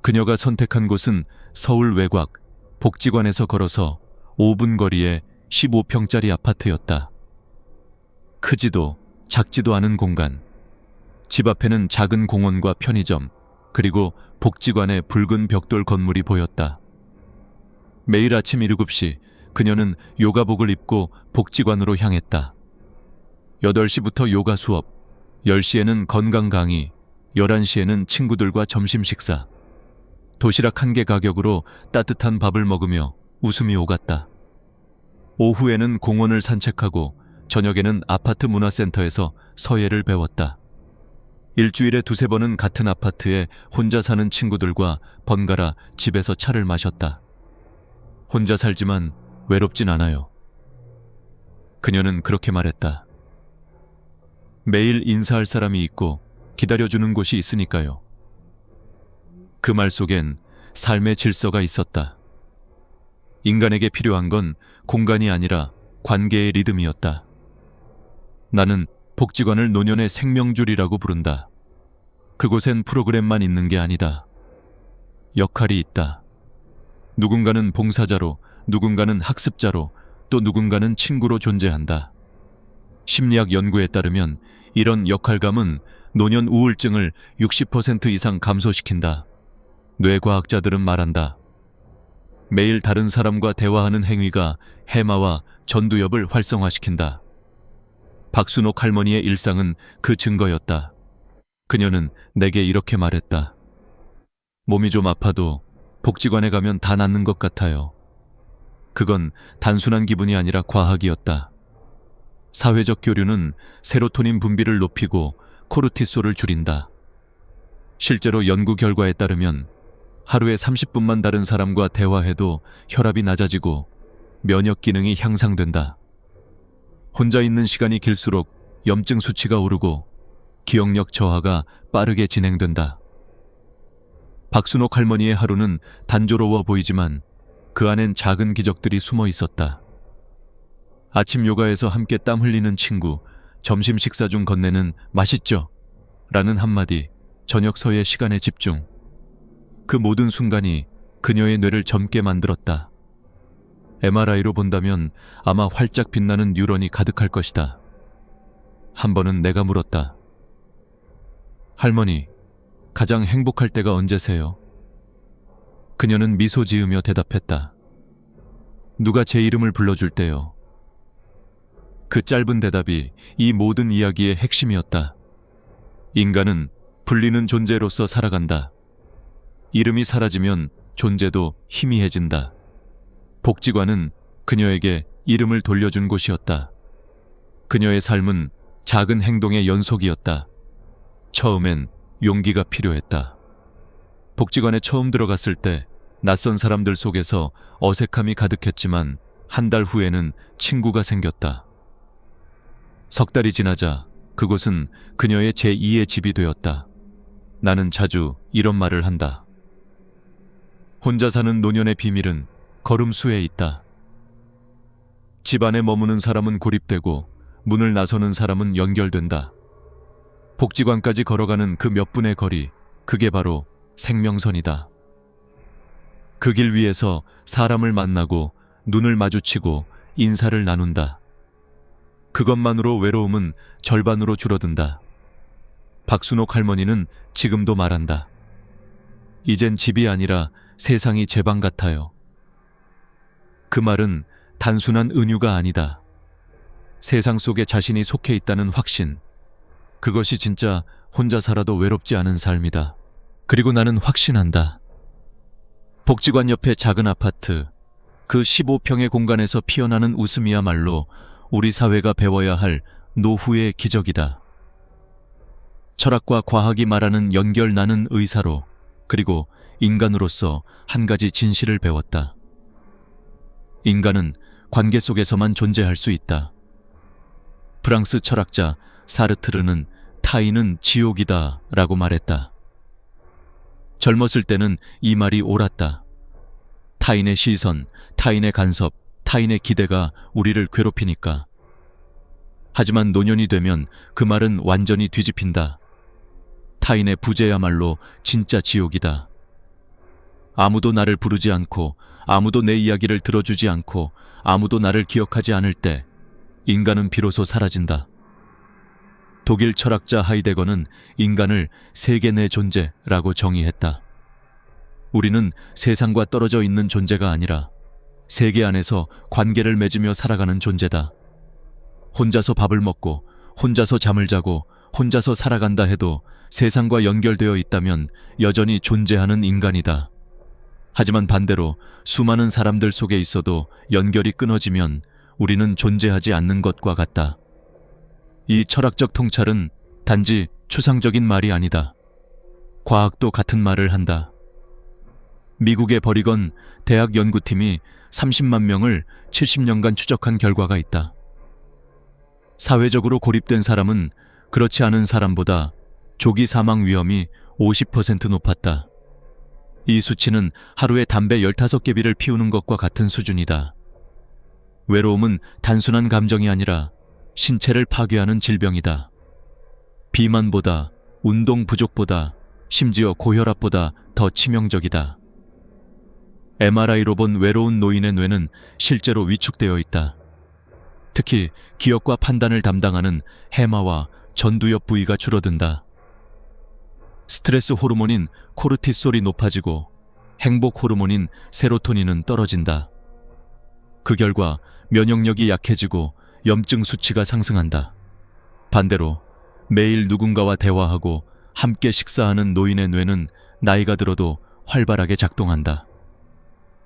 S1: 그녀가 선택한 곳은 서울 외곽 복지관에서 걸어서 5분 거리의 15평짜리 아파트였다. 크지도 작지도 않은 공간. 집 앞에는 작은 공원과 편의점, 그리고 복지관의 붉은 벽돌 건물이 보였다. 매일 아침 7시 그녀는 요가복을 입고 복지관으로 향했다. 8시부터 요가 수업, 10시에는 건강 강의, 11시에는 친구들과 점심 식사. 도시락 1개 가격으로 따뜻한 밥을 먹으며 웃음이 오갔다. 오후에는 공원을 산책하고 저녁에는 아파트 문화센터에서 서예를 배웠다. 일주일에 2~3번은 같은 아파트에 혼자 사는 친구들과 번갈아 집에서 차를 마셨다. 혼자 살지만 외롭진 않아요. 그녀는 그렇게 말했다. 매일 인사할 사람이 있고 기다려주는 곳이 있으니까요. 그 말 속엔 삶의 질서가 있었다. 인간에게 필요한 건 공간이 아니라 관계의 리듬이었다. 나는 복지관을 노년의 생명줄이라고 부른다. 그곳엔 프로그램만 있는 게 아니다. 역할이 있다. 누군가는 봉사자로, 누군가는 학습자로, 또 누군가는 친구로 존재한다. 심리학 연구에 따르면 이런 역할감은 노년 우울증을 60% 이상 감소시킨다. 뇌과학자들은 말한다. 매일 다른 사람과 대화하는 행위가 해마와 전두엽을 활성화시킨다. 박순옥 할머니의 일상은 그 증거였다. 그녀는 내게 이렇게 말했다. 몸이 좀 아파도 복지관에 가면 다 낫는 것 같아요. 그건 단순한 기분이 아니라 과학이었다. 사회적 교류는 세로토닌 분비를 높이고 코르티솔을 줄인다. 실제로 연구 결과에 따르면 하루에 30분만 다른 사람과 대화해도 혈압이 낮아지고 면역 기능이 향상된다. 혼자 있는 시간이 길수록 염증 수치가 오르고 기억력 저하가 빠르게 진행된다. 박순옥 할머니의 하루는 단조로워 보이지만 그 안엔 작은 기적들이 숨어 있었다. 아침 요가에서 함께 땀 흘리는 친구, 점심 식사 중 건네는 맛있죠? 라는 한마디, 저녁 서예 시간의 집중. 그 모든 순간이 그녀의 뇌를 젊게 만들었다. MRI로 본다면 아마 활짝 빛나는 뉴런이 가득할 것이다. 한 번은 내가 물었다. 할머니, 가장 행복할 때가 언제세요? 그녀는 미소 지으며 대답했다. 누가 제 이름을 불러줄 때요. 그 짧은 대답이 이 모든 이야기의 핵심이었다. 인간은 불리는 존재로서 살아간다. 이름이 사라지면 존재도 희미해진다. 복지관은 그녀에게 이름을 돌려준 곳이었다. 그녀의 삶은 작은 행동의 연속이었다. 처음엔 용기가 필요했다. 복지관에 처음 들어갔을 때 낯선 사람들 속에서 어색함이 가득했지만 한 달 후에는 친구가 생겼다. 석 달이 지나자 그곳은 그녀의 제2의 집이 되었다. 나는 자주 이런 말을 한다. 혼자 사는 노년의 비밀은 걸음수에 있다. 집 안에 머무는 사람은 고립되고 문을 나서는 사람은 연결된다. 복지관까지 걸어가는 그 몇 분의 거리, 그게 바로 생명선이다. 그 길 위에서 사람을 만나고 눈을 마주치고 인사를 나눈다. 그것만으로 외로움은 절반으로 줄어든다. 박순옥 할머니는 지금도 말한다. 이젠 집이 아니라 세상이 제 방 같아요. 그 말은 단순한 은유가 아니다. 세상 속에 자신이 속해 있다는 확신. 그것이 진짜 혼자 살아도 외롭지 않은 삶이다. 그리고 나는 확신한다. 복지관 옆의 작은 아파트, 그 15평의 공간에서 피어나는 웃음이야말로 우리 사회가 배워야 할 노후의 기적이다. 철학과 과학이 말하는 연결 나는 의사로, 그리고 인간으로서 한 가지 진실을 배웠다. 인간은 관계 속에서만 존재할 수 있다. 프랑스 철학자 사르트르는 타인은 지옥이다 라고 말했다. 젊었을 때는 이 말이 옳았다. 타인의 시선, 타인의 간섭, 타인의 기대가 우리를 괴롭히니까. 하지만 노년이 되면 그 말은 완전히 뒤집힌다. 타인의 부재야말로 진짜 지옥이다. 아무도 나를 부르지 않고, 아무도 내 이야기를 들어주지 않고, 아무도 나를 기억하지 않을 때 인간은 비로소 사라진다. 독일 철학자 하이데거는 인간을 세계 내 존재라고 정의했다. 우리는 세상과 떨어져 있는 존재가 아니라 세계 안에서 관계를 맺으며 살아가는 존재다. 혼자서 밥을 먹고, 혼자서 잠을 자고, 혼자서 살아간다 해도 세상과 연결되어 있다면 여전히 존재하는 인간이다. 하지만 반대로 수많은 사람들 속에 있어도 연결이 끊어지면 우리는 존재하지 않는 것과 같다. 이 철학적 통찰은 단지 추상적인 말이 아니다. 과학도 같은 말을 한다. 미국의 버리건 대학 연구팀이 30만 명을 70년간 추적한 결과가 있다. 사회적으로 고립된 사람은 그렇지 않은 사람보다 조기 사망 위험이 50% 높았다. 이 수치는 하루에 담배 15개비를 피우는 것과 같은 수준이다. 외로움은 단순한 감정이 아니라 신체를 파괴하는 질병이다. 비만보다, 운동 부족보다, 심지어 고혈압보다 더 치명적이다. MRI로 본 외로운 노인의 뇌는 실제로 위축되어 있다. 특히 기억과 판단을 담당하는 해마와 전두엽 부위가 줄어든다. 스트레스 호르몬인 코르티솔이 높아지고 행복 호르몬인 세로토닌은 떨어진다. 그 결과 면역력이 약해지고 염증 수치가 상승한다. 반대로 매일 누군가와 대화하고 함께 식사하는 노인의 뇌는 나이가 들어도 활발하게 작동한다.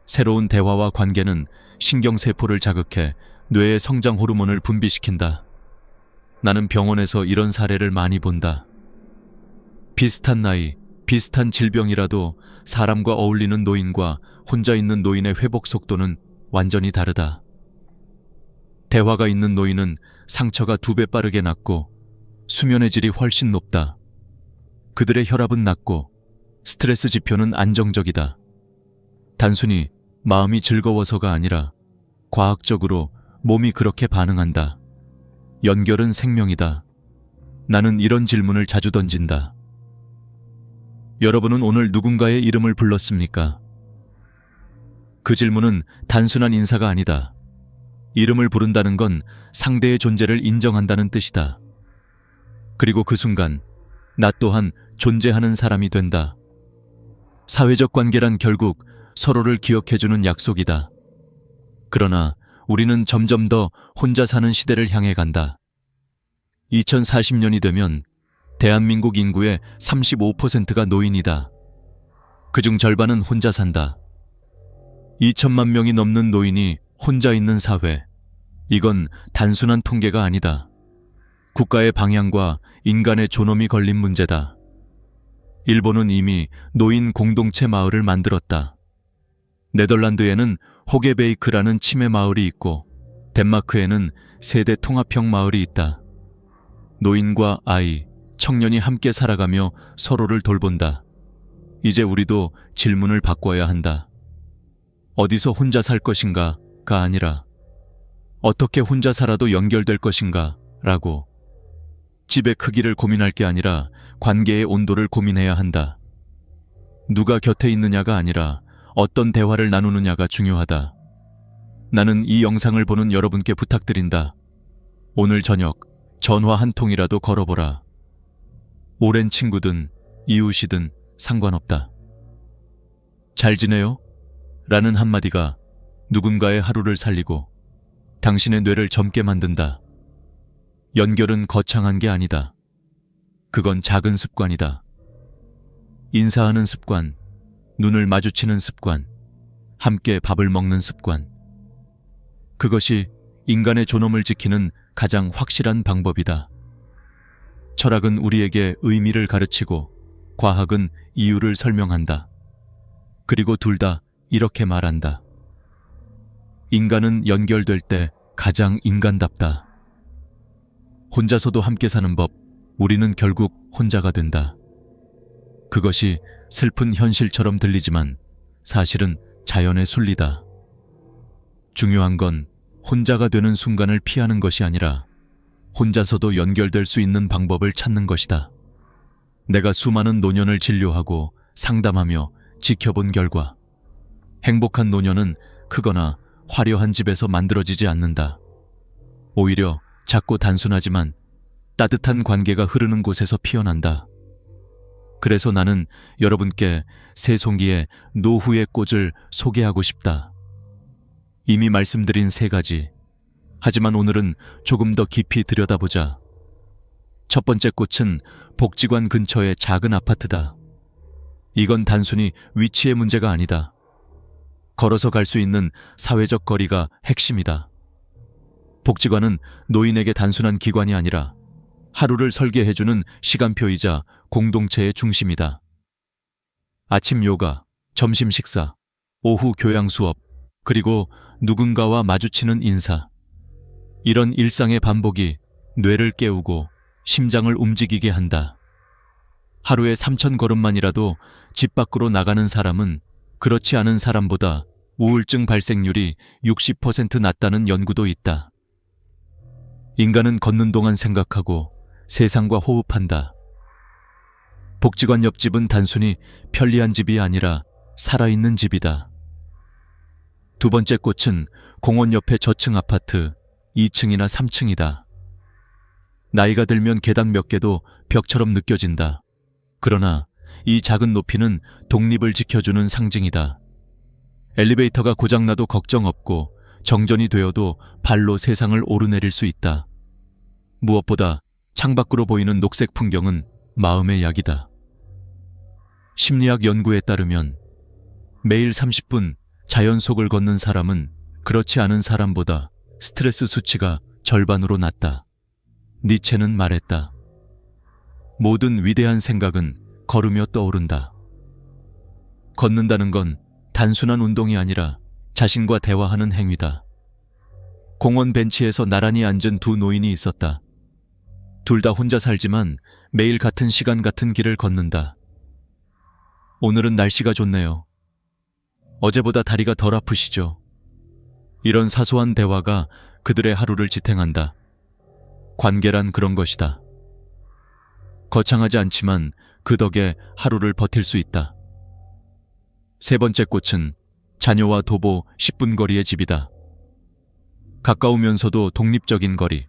S1: 새로운 대화와 관계는 신경세포를 자극해 뇌의 성장 호르몬을 분비시킨다. 나는 병원에서 이런 사례를 많이 본다. 비슷한 나이, 비슷한 질병이라도 사람과 어울리는 노인과 혼자 있는 노인의 회복 속도는 완전히 다르다. 대화가 있는 노인은 상처가 2배 빠르게 낫고 수면의 질이 훨씬 높다. 그들의 혈압은 낮고 스트레스 지표는 안정적이다. 단순히 마음이 즐거워서가 아니라 과학적으로 몸이 그렇게 반응한다. 연결은 생명이다. 나는 이런 질문을 자주 던진다. 여러분은 오늘 누군가의 이름을 불렀습니까? 그 질문은 단순한 인사가 아니다. 이름을 부른다는 건 상대의 존재를 인정한다는 뜻이다. 그리고 그 순간 나 또한 존재하는 사람이 된다. 사회적 관계란 결국 서로를 기억해주는 약속이다. 그러나 우리는 점점 더 혼자 사는 시대를 향해 간다. 2040년이 되면 대한민국 인구의 35%가 노인이다. 그중 절반은 혼자 산다. 2천만 명이 넘는 노인이 혼자 있는 사회. 이건 단순한 통계가 아니다. 국가의 방향과 인간의 존엄이 걸린 문제다. 일본은 이미 노인 공동체 마을을 만들었다. 네덜란드에는 호게베이크라는 치매 마을이 있고 덴마크에는 세대 통합형 마을이 있다. 노인과 아이, 청년이 함께 살아가며 서로를 돌본다. 이제 우리도 질문을 바꿔야 한다. 어디서 혼자 살 것인가가 아니라 어떻게 혼자 살아도 연결될 것인가 라고. 집의 크기를 고민할 게 아니라 관계의 온도를 고민해야 한다. 누가 곁에 있느냐가 아니라 어떤 대화를 나누느냐가 중요하다. 나는 이 영상을 보는 여러분께 부탁드린다. 오늘 저녁 전화 한 통이라도 걸어보라. 오랜 친구든 이웃이든 상관없다. 잘 지내요? 라는 한마디가 누군가의 하루를 살리고 당신의 뇌를 젊게 만든다. 연결은 거창한 게 아니다. 그건 작은 습관이다. 인사하는 습관, 눈을 마주치는 습관, 함께 밥을 먹는 습관. 그것이 인간의 존엄을 지키는 가장 확실한 방법이다. 철학은 우리에게 의미를 가르치고 과학은 이유를 설명한다. 그리고 둘 다 이렇게 말한다. 인간은 연결될 때 가장 인간답다. 혼자서도 함께 사는 법, 우리는 결국 혼자가 된다. 그것이 슬픈 현실처럼 들리지만 사실은 자연의 순리다. 중요한 건 혼자가 되는 순간을 피하는 것이 아니라 혼자서도 연결될 수 있는 방법을 찾는 것이다. 내가 수많은 노년을 진료하고 상담하며 지켜본 결과 행복한 노년은 크거나 화려한 집에서 만들어지지 않는다. 오히려 작고 단순하지만 따뜻한 관계가 흐르는 곳에서 피어난다. 그래서 나는 여러분께 새송이의 노후의 꽃을 소개하고 싶다. 이미 말씀드린 3가지. 하지만 오늘은 조금 더 깊이 들여다보자. 첫 번째 꽃은 복지관 근처의 작은 아파트다. 이건 단순히 위치의 문제가 아니다. 걸어서 갈 수 있는 사회적 거리가 핵심이다. 복지관은 노인에게 단순한 기관이 아니라 하루를 설계해주는 시간표이자 공동체의 중심이다. 아침 요가, 점심 식사, 오후 교양 수업, 그리고 누군가와 마주치는 인사. 이런 일상의 반복이 뇌를 깨우고 심장을 움직이게 한다. 하루에 3,000걸음만이라도 집 밖으로 나가는 사람은 그렇지 않은 사람보다 우울증 발생률이 60% 낮다는 연구도 있다. 인간은 걷는 동안 생각하고 세상과 호흡한다. 복지관 옆집은 단순히 편리한 집이 아니라 살아있는 집이다. 두 번째 꽃은 공원 옆의 저층 아파트 2층이나 3층이다. 나이가 들면 계단 몇 개도 벽처럼 느껴진다. 그러나 이 작은 높이는 독립을 지켜주는 상징이다. 엘리베이터가 고장나도 걱정 없고 정전이 되어도 발로 세상을 오르내릴 수 있다. 무엇보다 창밖으로 보이는 녹색 풍경은 마음의 약이다. 심리학 연구에 따르면 매일 30분 자연 속을 걷는 사람은 그렇지 않은 사람보다 스트레스 수치가 절반으로 낮다. 니체는 말했다. 모든 위대한 생각은 걸으며 떠오른다. 걷는다는 건 단순한 운동이 아니라 자신과 대화하는 행위다. 공원 벤치에서 나란히 앉은 두 노인이 있었다. 둘 다 혼자 살지만 매일 같은 시간 같은 길을 걷는다. 오늘은 날씨가 좋네요. 어제보다 다리가 덜 아프시죠? 이런 사소한 대화가 그들의 하루를 지탱한다. 관계란 그런 것이다. 거창하지 않지만 그 덕에 하루를 버틸 수 있다. 세 번째 꽃은 자녀와 도보 10분 거리의 집이다. 가까우면서도 독립적인 거리.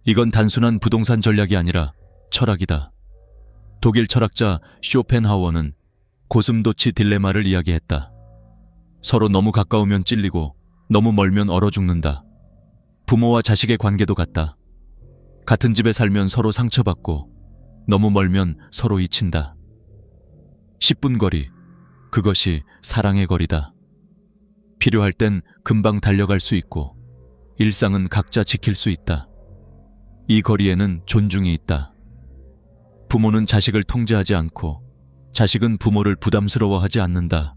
S1: 이건 단순한 부동산 전략이 아니라 철학이다. 독일 철학자 쇼펜하우어는 고슴도치 딜레마를 이야기했다. 서로 너무 가까우면 찔리고 너무 멀면 얼어 죽는다. 부모와 자식의 관계도 같다. 같은 집에 살면 서로 상처받고 너무 멀면 서로 잊힌다. 10분 거리, 그것이 사랑의 거리다. 필요할 땐 금방 달려갈 수 있고 일상은 각자 지킬 수 있다. 이 거리에는 존중이 있다. 부모는 자식을 통제하지 않고 자식은 부모를 부담스러워하지 않는다.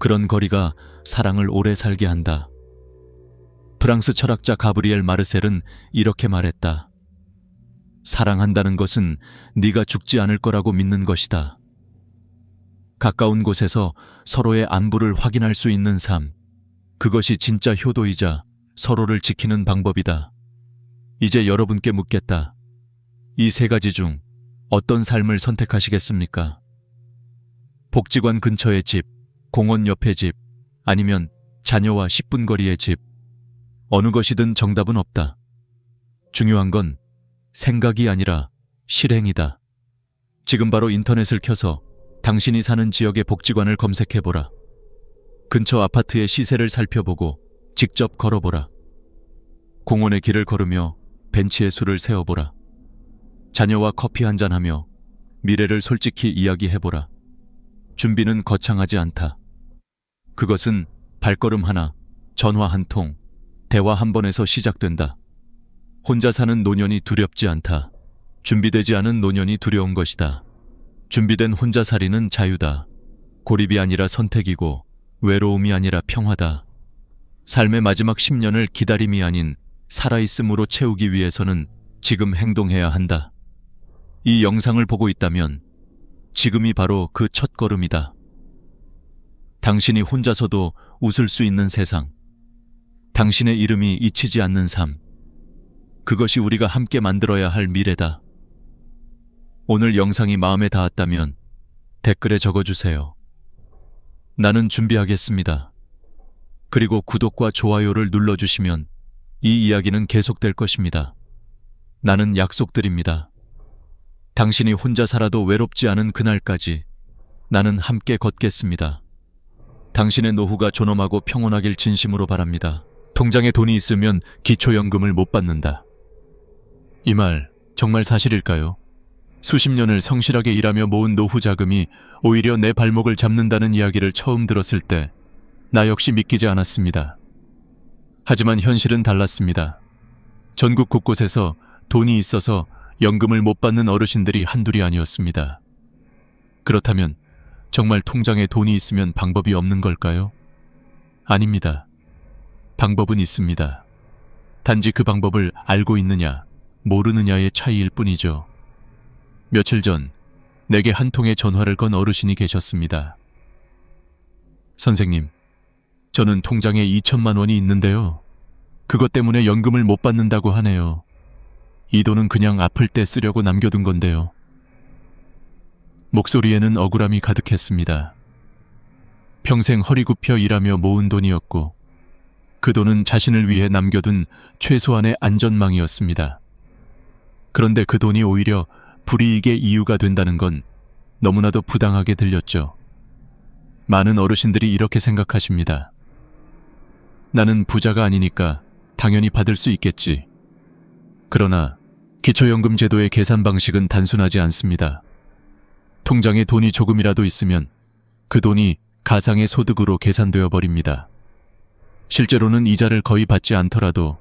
S1: 그런 거리가 사랑을 오래 살게 한다. 프랑스 철학자 가브리엘 마르셀은 이렇게 말했다. 사랑한다는 것은 네가 죽지 않을 거라고 믿는 것이다. 가까운 곳에서 서로의 안부를 확인할 수 있는 삶, 그것이 진짜 효도이자 서로를 지키는 방법이다. 이제 여러분께 묻겠다. 이 세 가지 중 어떤 삶을 선택하시겠습니까? 복지관 근처의 집, 공원 옆의 집, 아니면 자녀와 10분 거리의 집. 어느 것이든 정답은 없다. 중요한 건 생각이 아니라 실행이다. 지금 바로 인터넷을 켜서 당신이 사는 지역의 복지관을 검색해보라. 근처 아파트의 시세를 살펴보고 직접 걸어보라. 공원의 길을 걸으며 벤치에 술을 세워보라. 자녀와 커피 한잔하며 미래를 솔직히 이야기해보라. 준비는 거창하지 않다. 그것은 발걸음 하나, 전화 한 통, 대화 한 번에서 시작된다. 혼자 사는 노년이 두렵지 않다. 준비되지 않은 노년이 두려운 것이다. 준비된 혼자살이는 자유다. 고립이 아니라 선택이고 외로움이 아니라 평화다. 삶의 마지막 10년을 기다림이 아닌 살아있음으로 채우기 위해서는 지금 행동해야 한다. 이 영상을 보고 있다면 지금이 바로 그 첫걸음이다. 당신이 혼자서도 웃을 수 있는 세상, 당신의 이름이 잊히지 않는 삶, 그것이 우리가 함께 만들어야 할 미래다. 오늘 영상이 마음에 닿았다면 댓글에 적어주세요. 나는 준비하겠습니다. 그리고 구독과 좋아요를 눌러주시면 이 이야기는 계속될 것입니다. 나는 약속드립니다. 당신이 혼자 살아도 외롭지 않은 그날까지 나는 함께 걷겠습니다. 당신의 노후가 존엄하고 평온하길 진심으로 바랍니다. 통장에 돈이 있으면 기초연금을 못 받는다. 이 말 정말 사실일까요? 수십 년을 성실하게 일하며 모은 노후 자금이 오히려 내 발목을 잡는다는 이야기를 처음 들었을 때 나 역시 믿기지 않았습니다. 하지만 현실은 달랐습니다. 전국 곳곳에서 돈이 있어서 연금을 못 받는 어르신들이 한둘이 아니었습니다. 그렇다면 정말 통장에 돈이 있으면 방법이 없는 걸까요? 아닙니다. 방법은 있습니다. 단지 그 방법을 알고 있느냐, 모르느냐의 차이일 뿐이죠. 며칠 전 내게 한 통의 전화를 건 어르신이 계셨습니다. 선생님, 저는 통장에 2천만 원이 있는데요. 그것 때문에 연금을 못 받는다고 하네요. 이 돈은 그냥 아플 때 쓰려고 남겨둔 건데요. 목소리에는 억울함이 가득했습니다. 평생 허리 굽혀 일하며 모은 돈이었고 그 돈은 자신을 위해 남겨둔 최소한의 안전망이었습니다. 그런데 그 돈이 오히려 불이익의 이유가 된다는 건 너무나도 부당하게 들렸죠. 많은 어르신들이 이렇게 생각하십니다. 나는 부자가 아니니까 당연히 받을 수 있겠지. 그러나 기초연금 제도의 계산 방식은 단순하지 않습니다. 통장에 돈이 조금이라도 있으면 그 돈이 가상의 소득으로 계산되어 버립니다. 실제로는 이자를 거의 받지 않더라도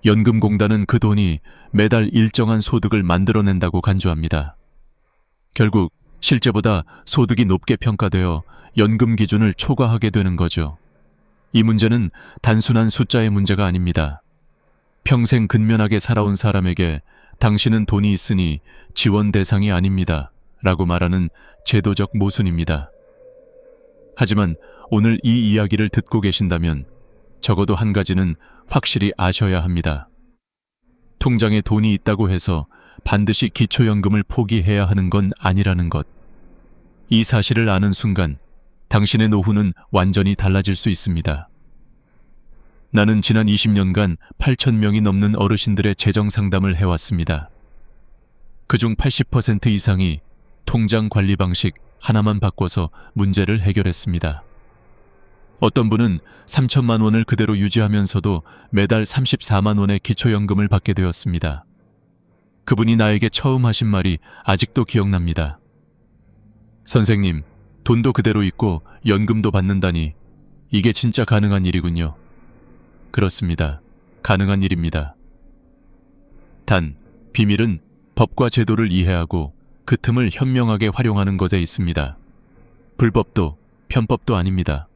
S1: 연금공단은 그 돈이 매달 일정한 소득을 만들어낸다고 간주합니다. 결국 실제보다 소득이 높게 평가되어 연금 기준을 초과하게 되는 거죠. 이 문제는 단순한 숫자의 문제가 아닙니다. 평생 근면하게 살아온 사람에게 당신은 돈이 있으니 지원 대상이 아닙니다. 라고 말하는 제도적 모순입니다. 하지만 오늘 이 이야기를 듣고 계신다면 적어도 한 가지는 확실히 아셔야 합니다. 통장에 돈이 있다고 해서 반드시 기초연금을 포기해야 하는 건 아니라는 것. 이 사실을 아는 순간 당신의 노후는 완전히 달라질 수 있습니다. 나는 지난 20년간 8,000명이 넘는 어르신들의 재정 상담을 해왔습니다. 그중 80% 이상이 통장 관리 방식 하나만 바꿔서 문제를 해결했습니다. 어떤 분은 3천만 원을 그대로 유지하면서도 매달 34만 원의 기초연금을 받게 되었습니다. 그분이 나에게 처음 하신 말이 아직도 기억납니다. 선생님, 돈도 그대로 있고 연금도 받는다니 이게 진짜 가능한 일이군요. 그렇습니다. 가능한 일입니다. 단, 비밀은 법과 제도를 이해하고 그 틈을 현명하게 활용하는 것에 있습니다. 불법도 편법도 아닙니다.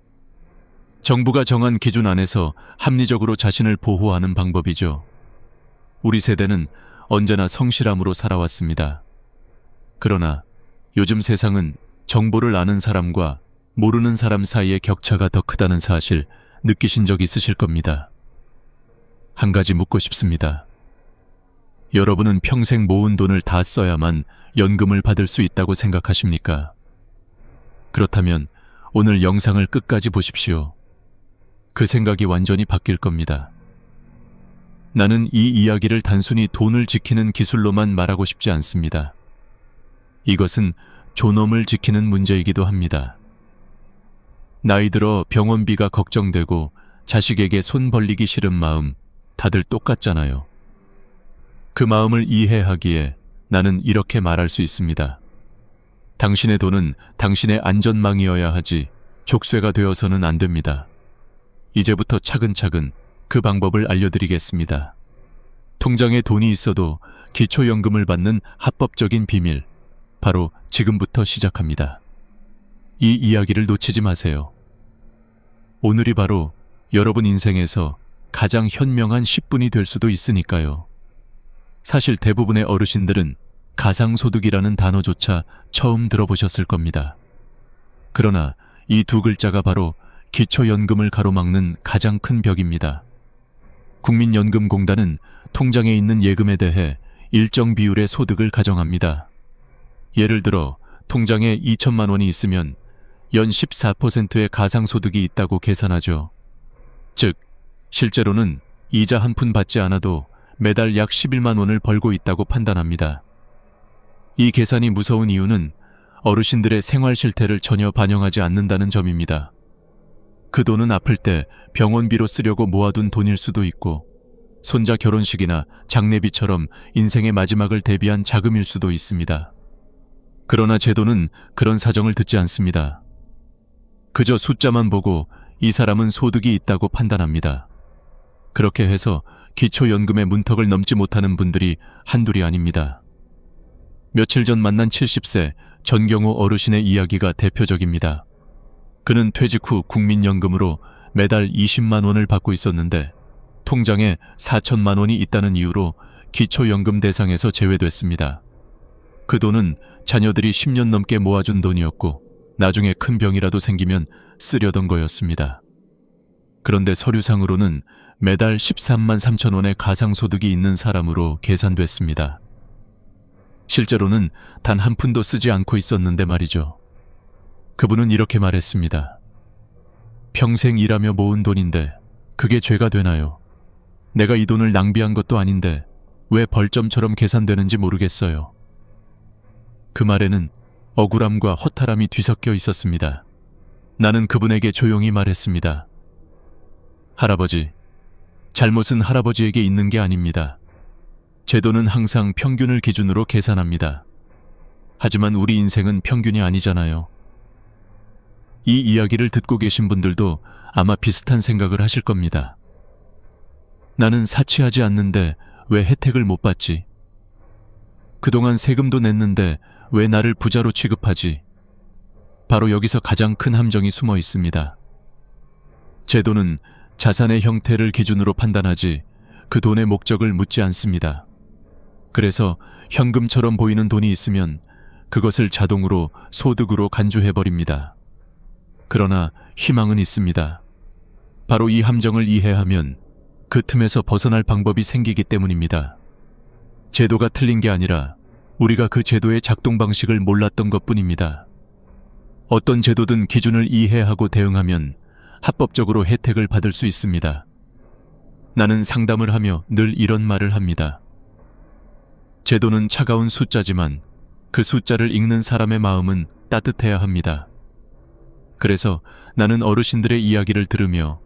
S1: 정부가 정한 기준 안에서 합리적으로 자신을 보호하는 방법이죠. 우리 세대는 언제나 성실함으로 살아왔습니다. 그러나 요즘 세상은 정보를 아는 사람과 모르는 사람 사이의 격차가 더 크다는 사실 느끼신 적 있으실 겁니다. 한 가지 묻고 싶습니다. 여러분은 평생 모은 돈을 다 써야만 연금을 받을 수 있다고 생각하십니까? 그렇다면 오늘 영상을 끝까지 보십시오. 그 생각이 완전히 바뀔 겁니다. 나는 이 이야기를 단순히 돈을 지키는 기술로만 말하고 싶지 않습니다. 이것은 존엄을 지키는 문제이기도 합니다. 나이 들어 병원비가 걱정되고 자식에게 손 벌리기 싫은 마음, 다들 똑같잖아요. 그 마음을 이해하기에 나는 이렇게 말할 수 있습니다. 당신의 돈은 당신의 안전망이어야 하지 족쇄가 되어서는 안 됩니다. 이제부터 차근차근 그 방법을 알려드리겠습니다. 통장에 돈이 있어도 기초연금을 받는 합법적인 비밀, 바로 지금부터 시작합니다. 이 이야기를 놓치지 마세요. 오늘이 바로 여러분 인생에서 가장 현명한 10분이 될 수도 있으니까요. 사실 대부분의 어르신들은 가상소득이라는 단어조차 처음 들어보셨을 겁니다. 그러나 이 두 글자가 바로 기초연금을 가로막는 가장 큰 벽입니다. 국민연금공단은 통장에 있는 예금에 대해 일정 비율의 소득을 가정합니다. 예를 들어 통장에 2천만 원이 있으면 연 14%의 가상소득이 있다고 계산하죠. 즉, 실제로는 이자 한 푼 받지 않아도 매달 약 11만 원을 벌고 있다고 판단합니다. 이 계산이 무서운 이유는 어르신들의 생활 실태를 전혀 반영하지 않는다는 점입니다. 그 돈은 아플 때 병원비로 쓰려고 모아둔 돈일 수도 있고, 손자 결혼식이나 장례비처럼 인생의 마지막을 대비한 자금일 수도 있습니다. 그러나 제도는 그런 사정을 듣지 않습니다. 그저 숫자만 보고 이 사람은 소득이 있다고 판단합니다. 그렇게 해서 기초연금의 문턱을 넘지 못하는 분들이 한둘이 아닙니다. 며칠 전 만난 70세 전경호 어르신의 이야기가 대표적입니다. 그는 퇴직 후 국민연금으로 매달 20만 원을 받고 있었는데 통장에 4천만 원이 있다는 이유로 기초연금 대상에서 제외됐습니다. 그 돈은 자녀들이 10년 넘게 모아준 돈이었고 나중에 큰 병이라도 생기면 쓰려던 거였습니다. 그런데 서류상으로는 매달 13만 3천 원의 가상소득이 있는 사람으로 계산됐습니다. 실제로는 단 한 푼도 쓰지 않고 있었는데 말이죠. 그분은 이렇게 말했습니다. 평생 일하며 모은 돈인데 그게 죄가 되나요? 내가 이 돈을 낭비한 것도 아닌데 왜 벌점처럼 계산되는지 모르겠어요. 그 말에는 억울함과 허탈함이 뒤섞여 있었습니다. 나는 그분에게 조용히 말했습니다. 할아버지, 잘못은 할아버지에게 있는 게 아닙니다. 제도는 항상 평균을 기준으로 계산합니다. 하지만 우리 인생은 평균이 아니잖아요. 이 이야기를 듣고 계신 분들도 아마 비슷한 생각을 하실 겁니다. 나는 사치하지 않는데 왜 혜택을 못 받지? 그동안 세금도 냈는데 왜 나를 부자로 취급하지? 바로 여기서 가장 큰 함정이 숨어 있습니다. 제도는 자산의 형태를 기준으로 판단하지 그 돈의 목적을 묻지 않습니다. 그래서 현금처럼 보이는 돈이 있으면 그것을 자동으로 소득으로 간주해버립니다. 그러나 희망은 있습니다. 바로 이 함정을 이해하면 그 틈에서 벗어날 방법이 생기기 때문입니다. 제도가 틀린 게 아니라 우리가 그 제도의 작동 방식을 몰랐던 것뿐입니다. 어떤 제도든 기준을 이해하고 대응하면 합법적으로 혜택을 받을 수 있습니다. 나는 상담을 하며 늘 이런 말을 합니다. 제도는 차가운 숫자지만 그 숫자를 읽는 사람의 마음은 따뜻해야 합니다. 그래서 나는 어르신들의 이야기를 들으며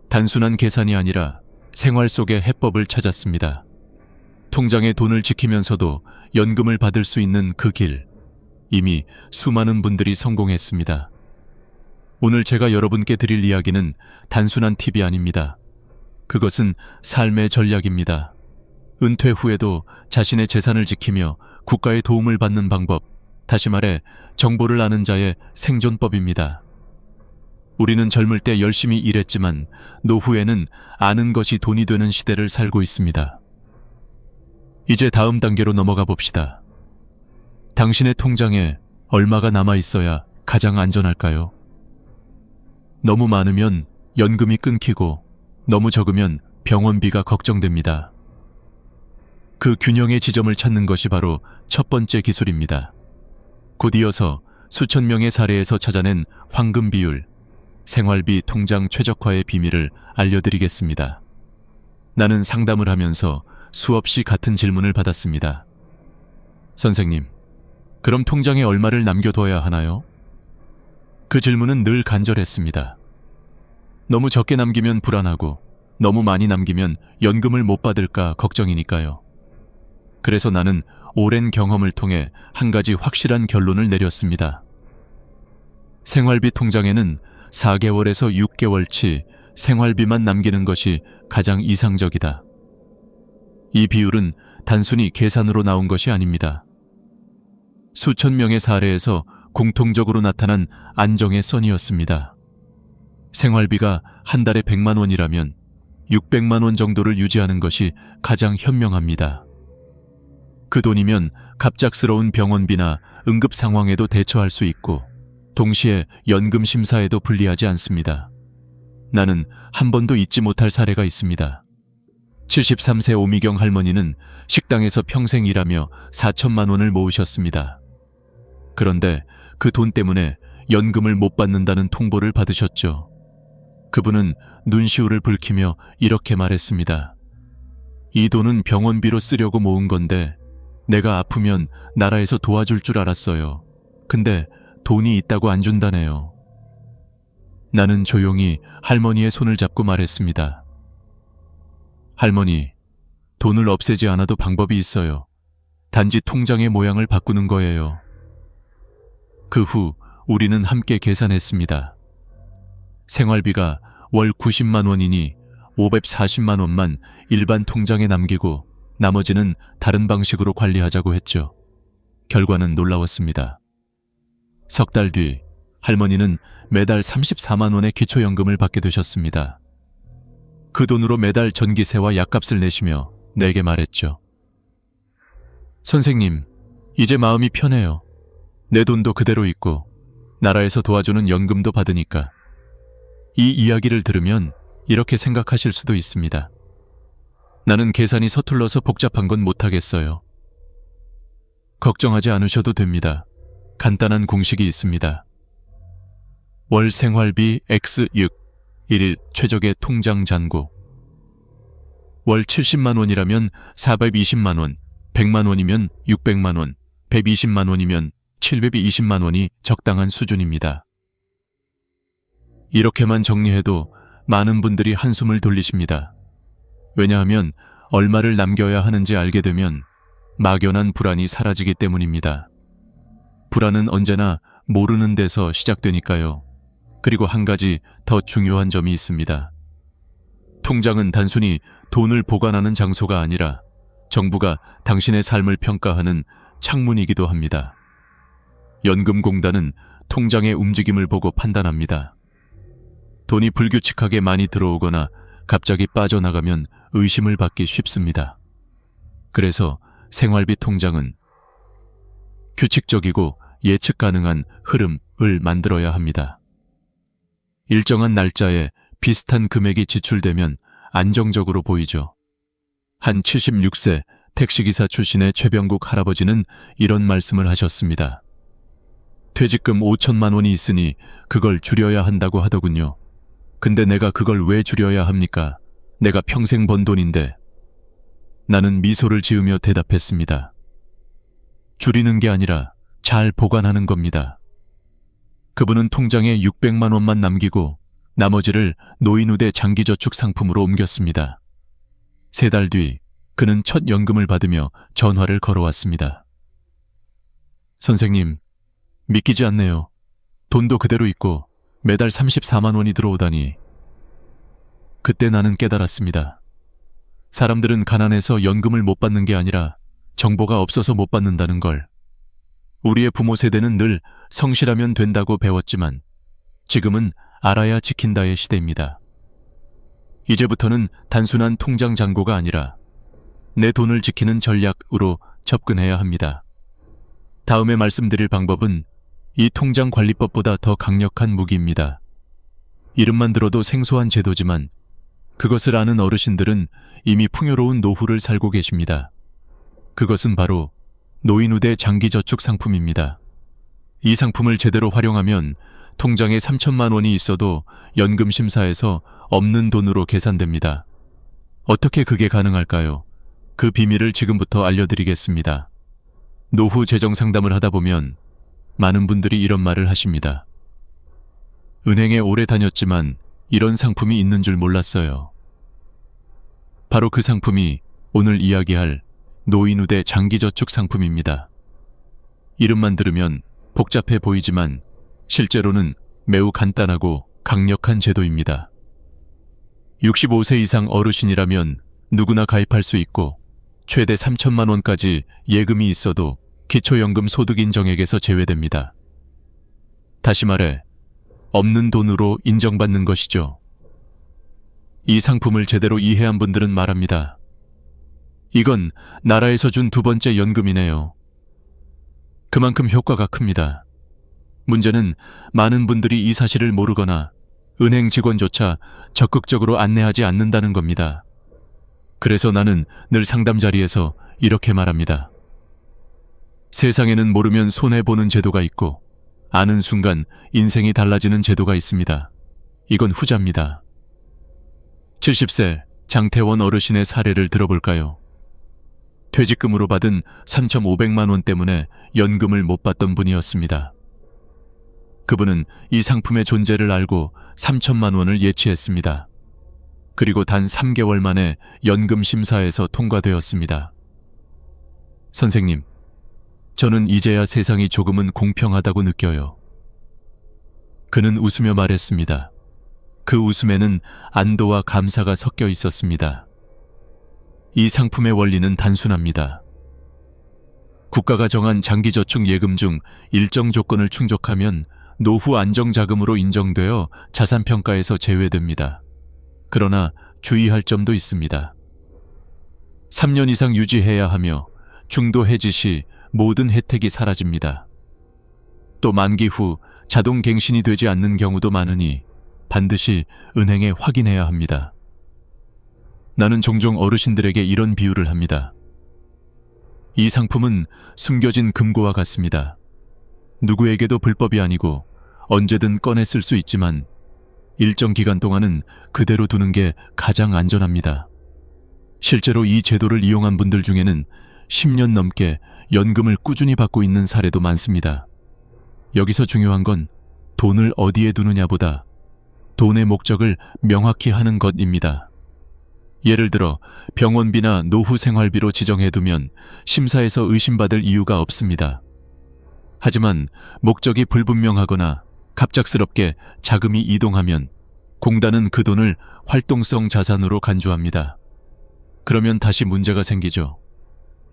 S1: 단순한 계산이 아니라 생활 속의 해법을 찾았습니다. 통장에 돈을 지키면서도 연금을 받을 수 있는 그 길, 이미 수많은 분들이 성공했습니다. 오늘 제가 여러분께 드릴 이야기는 단순한 팁이 아닙니다. 그것은 삶의 전략입니다. 은퇴 후에도 자신의 재산을 지키며 국가의 도움을 받는 방법, 다시 말해 정보를 아는 자의 생존법입니다. 우리는 젊을 때 열심히 일했지만 노후에는 아는 것이 돈이 되는 시대를 살고 있습니다. 이제 다음 단계로 넘어가 봅시다. 당신의 통장에 얼마가 남아 있어야 가장 안전할까요? 너무 많으면 연금이 끊기고 너무 적으면 병원비가 걱정됩니다. 그 균형의 지점을 찾는 것이 바로 첫 번째 기술입니다. 곧 이어서 수천 명의 사례에서 찾아낸 황금 비율, 생활비 통장 최적화의 비밀을 알려드리겠습니다. 나는 상담을 하면서 수없이 같은 질문을 받았습니다. 선생님, 그럼 통장에 얼마를 남겨둬야 하나요? 그 질문은 늘 간절했습니다. 너무 적게 남기면 불안하고 너무 많이 남기면 연금을 못 받을까 걱정이니까요. 그래서 나는 오랜 경험을 통해 한 가지 확실한 결론을 내렸습니다. 생활비 통장에는 4개월에서 6개월치 생활비만 남기는 것이 가장 이상적이다. 이 비율은 단순히 계산으로 나온 것이 아닙니다. 수천 명의 사례에서 공통적으로 나타난 안정의 선이었습니다. 생활비가 한 달에 100만 원이라면 600만 원 정도를 유지하는 것이 가장 현명합니다. 그 돈이면 갑작스러운 병원비나 응급 상황에도 대처할 수 있고 동시에 연금 심사에도 불리하지 않습니다. 나는 한 번도 잊지 못할 사례가 있습니다. 73세 오미경 할머니는 식당에서 평생 일하며 4천만 원을 모으셨습니다. 그런데 그 돈 때문에 연금을 못 받는다는 통보를 받으셨죠. 그분은 눈시울을 붉히며 이렇게 말했습니다. 이 돈은 병원비로 쓰려고 모은 건데 내가 아프면 나라에서 도와줄 줄 알았어요. 근데 돈이 있다고 안 준다네요. 나는 조용히 할머니의 손을 잡고 말했습니다. 할머니, 돈을 없애지 않아도 방법이 있어요. 단지 통장의 모양을 바꾸는 거예요. 그 후 우리는 함께 계산했습니다. 생활비가 월 90만 원이니 540만 원만 일반 통장에 남기고 나머지는 다른 방식으로 관리하자고 했죠. 결과는 놀라웠습니다. 석 달 뒤 할머니는 매달 34만 원의 기초연금을 받게 되셨습니다. 그 돈으로 매달 전기세와 약값을 내시며 내게 말했죠. 선생님, 이제 마음이 편해요. 내 돈도 그대로 있고 나라에서 도와주는 연금도 받으니까. 이 이야기를 들으면 이렇게 생각하실 수도 있습니다. 나는 계산이 서툴러서 복잡한 건 못하겠어요. 걱정하지 않으셔도 됩니다. 간단한 공식이 있습니다. 월 생활비 X6, 1일 최적의 통장 잔고. 월 70만 원이라면 420만 원, 100만 원이면 600만 원, 120만 원이면 720만 원이 적당한 수준입니다. 이렇게만 정리해도 많은 분들이 한숨을 돌리십니다. 왜냐하면 얼마를 남겨야 하는지 알게 되면 막연한 불안이 사라지기 때문입니다. 불안은 언제나 모르는 데서 시작되니까요. 그리고 한 가지 더 중요한 점이 있습니다. 통장은 단순히 돈을 보관하는 장소가 아니라 정부가 당신의 삶을 평가하는 창문이기도 합니다. 연금공단은 통장의 움직임을 보고 판단합니다. 돈이 불규칙하게 많이 들어오거나 갑자기 빠져나가면 의심을 받기 쉽습니다. 그래서 생활비 통장은 규칙적이고 예측 가능한 흐름을 만들어야 합니다. 일정한 날짜에 비슷한 금액이 지출되면 안정적으로 보이죠. 한 76세 택시기사 출신의 최병국 할아버지는 이런 말씀을 하셨습니다. 퇴직금 5천만 원이 있으니 그걸 줄여야 한다고 하더군요. 근데 내가 그걸 왜 줄여야 합니까? 내가 평생 번 돈인데. 나는 미소를 지으며 대답했습니다. 줄이는 게 아니라 잘 보관하는 겁니다. 그분은 통장에 600만 원만 남기고 나머지를 노인우대 장기저축 상품으로 옮겼습니다. 3달 뒤 그는 첫 연금을 받으며 전화를 걸어왔습니다. 선생님, 믿기지 않네요. 돈도 그대로 있고 매달 34만 원이 들어오다니. 그때 나는 깨달았습니다. 사람들은 가난해서 연금을 못 받는 게 아니라 정보가 없어서 못 받는다는 걸. 우리의 부모 세대는 늘 성실하면 된다고 배웠지만 지금은 알아야 지킨다의 시대입니다. 이제부터는 단순한 통장 잔고가 아니라 내 돈을 지키는 전략으로 접근해야 합니다. 다음에 말씀드릴 방법은 이 통장관리법보다 더 강력한 무기입니다. 이름만 들어도 생소한 제도지만 그것을 아는 어르신들은 이미 풍요로운 노후를 살고 계십니다. 그것은 바로 노인우대 장기저축 상품입니다. 이 상품을 제대로 활용하면 통장에 3천만 원이 있어도 연금심사에서 없는 돈으로 계산됩니다. 어떻게 그게 가능할까요? 그 비밀을 지금부터 알려드리겠습니다. 노후 재정 상담을 하다 보면 많은 분들이 이런 말을 하십니다. 은행에 오래 다녔지만 이런 상품이 있는 줄 몰랐어요. 바로 그 상품이 오늘 이야기할 노인우대 장기저축 상품입니다. 이름만 들으면 복잡해 보이지만 실제로는 매우 간단하고 강력한 제도입니다. 65세 이상 어르신이라면 누구나 가입할 수 있고 최대 3천만 원까지 예금이 있어도 기초연금 소득인정액에서 제외됩니다. 다시 말해 없는 돈으로 인정받는 것이죠. 이 상품을 제대로 이해한 분들은 말합니다. 이건 나라에서 준 두 번째 연금이네요. 그만큼 효과가 큽니다. 문제는 많은 분들이 이 사실을 모르거나 은행 직원조차 적극적으로 안내하지 않는다는 겁니다. 그래서 나는 늘 상담 자리에서 이렇게 말합니다. 세상에는 모르면 손해보는 제도가 있고 아는 순간 인생이 달라지는 제도가 있습니다. 이건 후자입니다. 70세 장태원 어르신의 사례를 들어볼까요? 퇴직금으로 받은 3,500만 원 때문에 연금을 못 받던 분이었습니다. 그분은 이 상품의 존재를 알고 3천만 원을 예치했습니다. 그리고 단 3개월 만에 연금 심사에서 통과되었습니다. 선생님, 저는 이제야 세상이 조금은 공평하다고 느껴요. 그는 웃으며 말했습니다. 그 웃음에는 안도와 감사가 섞여 있었습니다. 이 상품의 원리는 단순합니다. 국가가 정한 장기저축 예금 중 일정 조건을 충족하면 노후 안정자금으로 인정되어 자산평가에서 제외됩니다. 그러나 주의할 점도 있습니다. 3년 이상 유지해야 하며 중도 해지 시 모든 혜택이 사라집니다. 또 만기 후 자동 갱신이 되지 않는 경우도 많으니 반드시 은행에 확인해야 합니다. 나는 종종 어르신들에게 이런 비유를 합니다. 이 상품은 숨겨진 금고와 같습니다. 누구에게도 불법이 아니고 언제든 꺼내 쓸 수 있지만 일정 기간 동안은 그대로 두는 게 가장 안전합니다. 실제로 이 제도를 이용한 분들 중에는 10년 넘게 연금을 꾸준히 받고 있는 사례도 많습니다. 여기서 중요한 건 돈을 어디에 두느냐보다 돈의 목적을 명확히 하는 것입니다. 예를 들어 병원비나 노후 생활비로 지정해두면 심사에서 의심받을 이유가 없습니다. 하지만 목적이 불분명하거나 갑작스럽게 자금이 이동하면 공단은 그 돈을 활동성 자산으로 간주합니다. 그러면 다시 문제가 생기죠.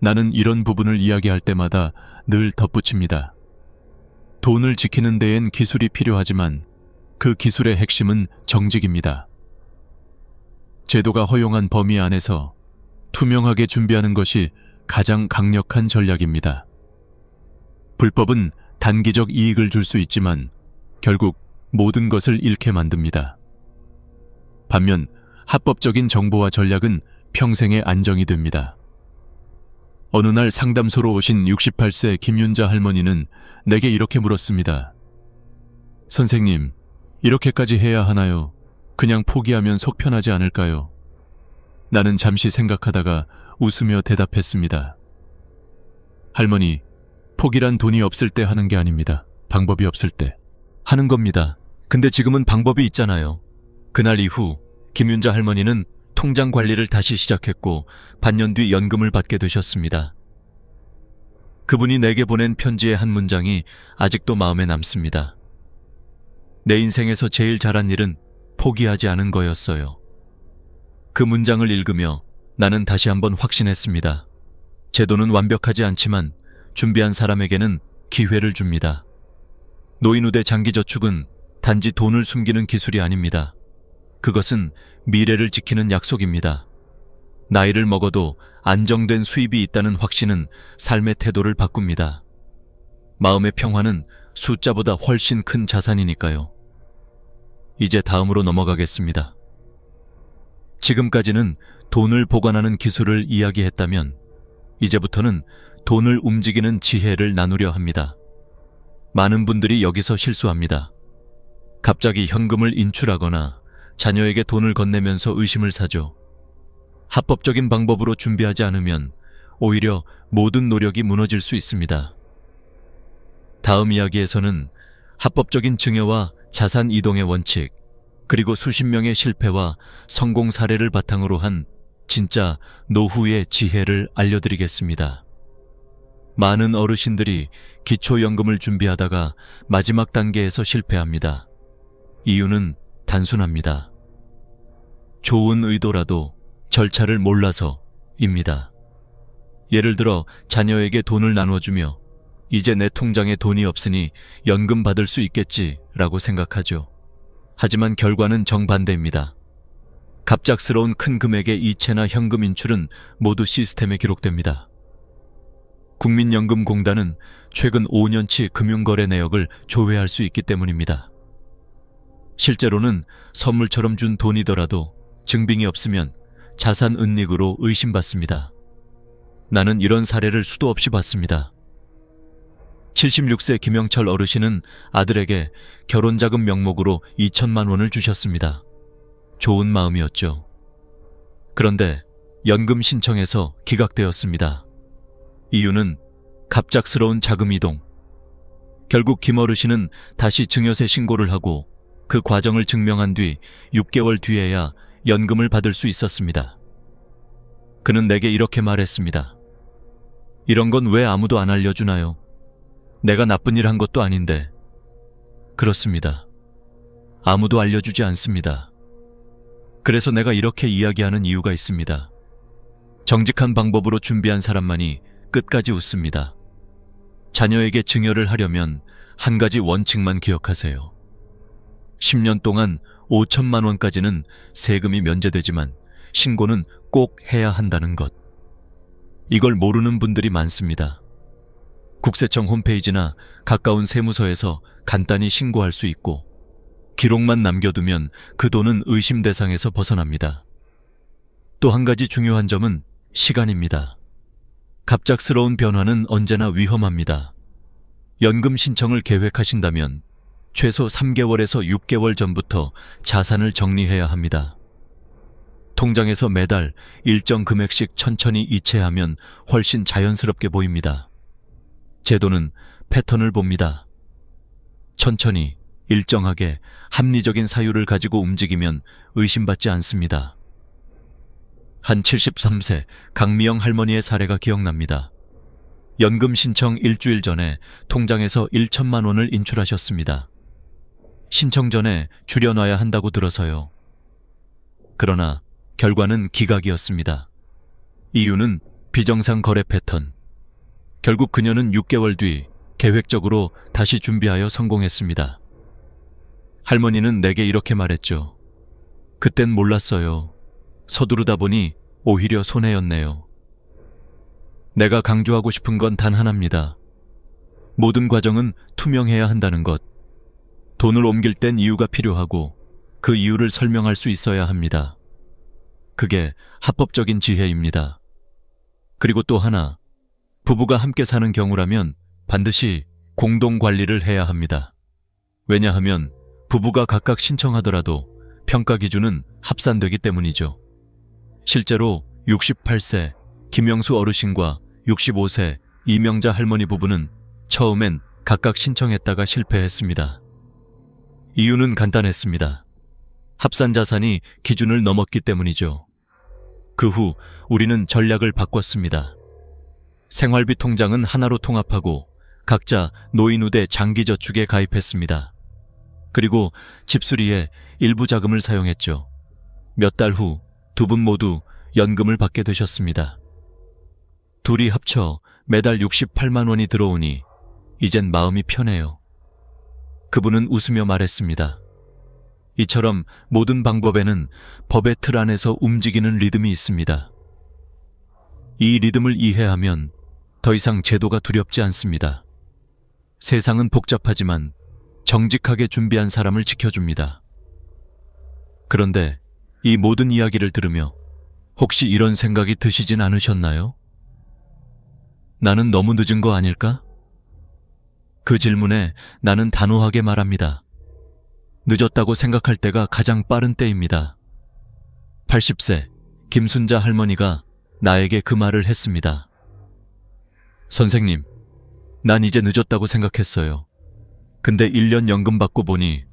S1: 나는 이런 부분을 이야기할 때마다 늘 덧붙입니다. 돈을 지키는 데엔 기술이 필요하지만 그 기술의 핵심은 정직입니다. 제도가 허용한 범위 안에서 투명하게 준비하는 것이 가장 강력한 전략입니다. 불법은 단기적 이익을 줄 수 있지만 결국 모든 것을 잃게 만듭니다. 반면 합법적인 정보와 전략은 평생의 안정이 됩니다. 어느 날 상담소로 오신 68세 김윤자 할머니는 내게 이렇게 물었습니다. 선생님, 이렇게까지 해야 하나요? 그냥 포기하면 속 편하지 않을까요? 나는 잠시 생각하다가 웃으며 대답했습니다. 할머니, 포기란 돈이 없을 때 하는 게 아닙니다. 방법이 없을 때 하는 겁니다. 근데 지금은 방법이 있잖아요. 그날 이후 김윤자 할머니는 통장 관리를 다시 시작했고 반년 뒤 연금을 받게 되셨습니다. 그분이 내게 보낸 편지의 한 문장이 아직도 마음에 남습니다. 내 인생에서 제일 잘한 일은 포기하지 않은 거였어요. 그 문장을 읽으며 나는 다시 한번 확신했습니다. 제도는 완벽하지 않지만 준비한 사람에게는 기회를 줍니다. 노인우대 장기저축은 단지 돈을 숨기는 기술이 아닙니다. 그것은 미래를 지키는 약속입니다. 나이를 먹어도 안정된 수입이 있다는 확신은 삶의 태도를 바꿉니다. 마음의 평화는 숫자보다 훨씬 큰 자산이니까요. 이제 다음으로 넘어가겠습니다. 지금까지는 돈을 보관하는 기술을 이야기했다면 이제부터는 돈을 움직이는 지혜를 나누려 합니다. 많은 분들이 여기서 실수합니다. 갑자기 현금을 인출하거나 자녀에게 돈을 건네면서 의심을 사죠. 합법적인 방법으로 준비하지 않으면 오히려 모든 노력이 무너질 수 있습니다. 다음 이야기에서는 합법적인 증여와 자산 이동의 원칙, 그리고 수십 명의 실패와 성공 사례를 바탕으로 한 진짜 노후의 지혜를 알려드리겠습니다. 많은 어르신들이 기초연금을 준비하다가 마지막 단계에서 실패합니다. 이유는 단순합니다. 좋은 의도라도 절차를 몰라서입니다. 예를 들어 자녀에게 돈을 나눠주며 이제 내 통장에 돈이 없으니 연금 받을 수 있겠지라고 생각하죠. 하지만 결과는 정반대입니다. 갑작스러운 큰 금액의 이체나 현금 인출은 모두 시스템에 기록됩니다. 국민연금공단은 최근 5년치 금융거래 내역을 조회할 수 있기 때문입니다. 실제로는 선물처럼 준 돈이더라도 증빙이 없으면 자산 은닉으로 의심받습니다. 나는 이런 사례를 수도 없이 봤습니다. 76세 김영철 어르신은 아들에게 결혼자금 명목으로 2천만 원을 주셨습니다. 좋은 마음이었죠. 그런데 연금 신청에서 기각되었습니다. 이유는 갑작스러운 자금 이동. 결국 김 어르신은 다시 증여세 신고를 하고 그 과정을 증명한 뒤 6개월 뒤에야 연금을 받을 수 있었습니다. 그는 내게 이렇게 말했습니다. 이런 건 왜 아무도 안 알려주나요? 내가 나쁜 일 한 것도 아닌데. 그렇습니다. 아무도 알려주지 않습니다. 그래서 내가 이렇게 이야기하는 이유가 있습니다. 정직한 방법으로 준비한 사람만이 끝까지 웃습니다. 자녀에게 증여를 하려면 한 가지 원칙만 기억하세요. 10년 동안 5천만 원까지는 세금이 면제되지만 신고는 꼭 해야 한다는 것. 이걸 모르는 분들이 많습니다. 국세청 홈페이지나 가까운 세무서에서 간단히 신고할 수 있고 기록만 남겨두면 그 돈은 의심 대상에서 벗어납니다. 또 한 가지 중요한 점은 시간입니다. 갑작스러운 변화는 언제나 위험합니다. 연금 신청을 계획하신다면 최소 3개월에서 6개월 전부터 자산을 정리해야 합니다. 통장에서 매달 일정 금액씩 천천히 이체하면 훨씬 자연스럽게 보입니다. 제도는 패턴을 봅니다. 천천히, 일정하게, 합리적인 사유를 가지고 움직이면 의심받지 않습니다. 한 73세 강미영 할머니의 사례가 기억납니다. 연금 신청 일주일 전에 통장에서 1천만 원을 인출하셨습니다. 신청 전에 줄여놔야 한다고 들어서요. 그러나 결과는 기각이었습니다. 이유는 비정상 거래 패턴. 결국 그녀는 6개월 뒤 계획적으로 다시 준비하여 성공했습니다. 할머니는 내게 이렇게 말했죠. 그땐 몰랐어요. 서두르다 보니 오히려 손해였네요. 내가 강조하고 싶은 건 단 하나입니다. 모든 과정은 투명해야 한다는 것. 돈을 옮길 땐 이유가 필요하고 그 이유를 설명할 수 있어야 합니다. 그게 합법적인 지혜입니다. 그리고 또 하나, 부부가 함께 사는 경우라면 반드시 공동 관리를 해야 합니다. 왜냐하면 부부가 각각 신청하더라도 평가 기준은 합산되기 때문이죠. 실제로 68세 김영수 어르신과 65세 이명자 할머니 부부는 처음엔 각각 신청했다가 실패했습니다. 이유는 간단했습니다. 합산 자산이 기준을 넘었기 때문이죠. 그 후 우리는 전략을 바꿨습니다. 생활비 통장은 하나로 통합하고 각자 노인우대 장기저축에 가입했습니다. 그리고 집수리에 일부 자금을 사용했죠. 몇 달 후 두 분 모두 연금을 받게 되셨습니다. 둘이 합쳐 매달 68만 원이 들어오니 이젠 마음이 편해요. 그분은 웃으며 말했습니다. 이처럼 모든 방법에는 법의 틀 안에서 움직이는 리듬이 있습니다. 이 리듬을 이해하면 더 이상 제도가 두렵지 않습니다. 세상은 복잡하지만 정직하게 준비한 사람을 지켜줍니다. 그런데 이 모든 이야기를 들으며 혹시 이런 생각이 드시진 않으셨나요? 나는 너무 늦은 거 아닐까? 그 질문에 나는 단호하게 말합니다. 늦었다고 생각할 때가 가장 빠른 때입니다. 80세 김순자 할머니가 나에게 그 말을 했습니다. 선생님, 난 이제 늦었다고 생각했어요. 근데 1년 연금 받고 보니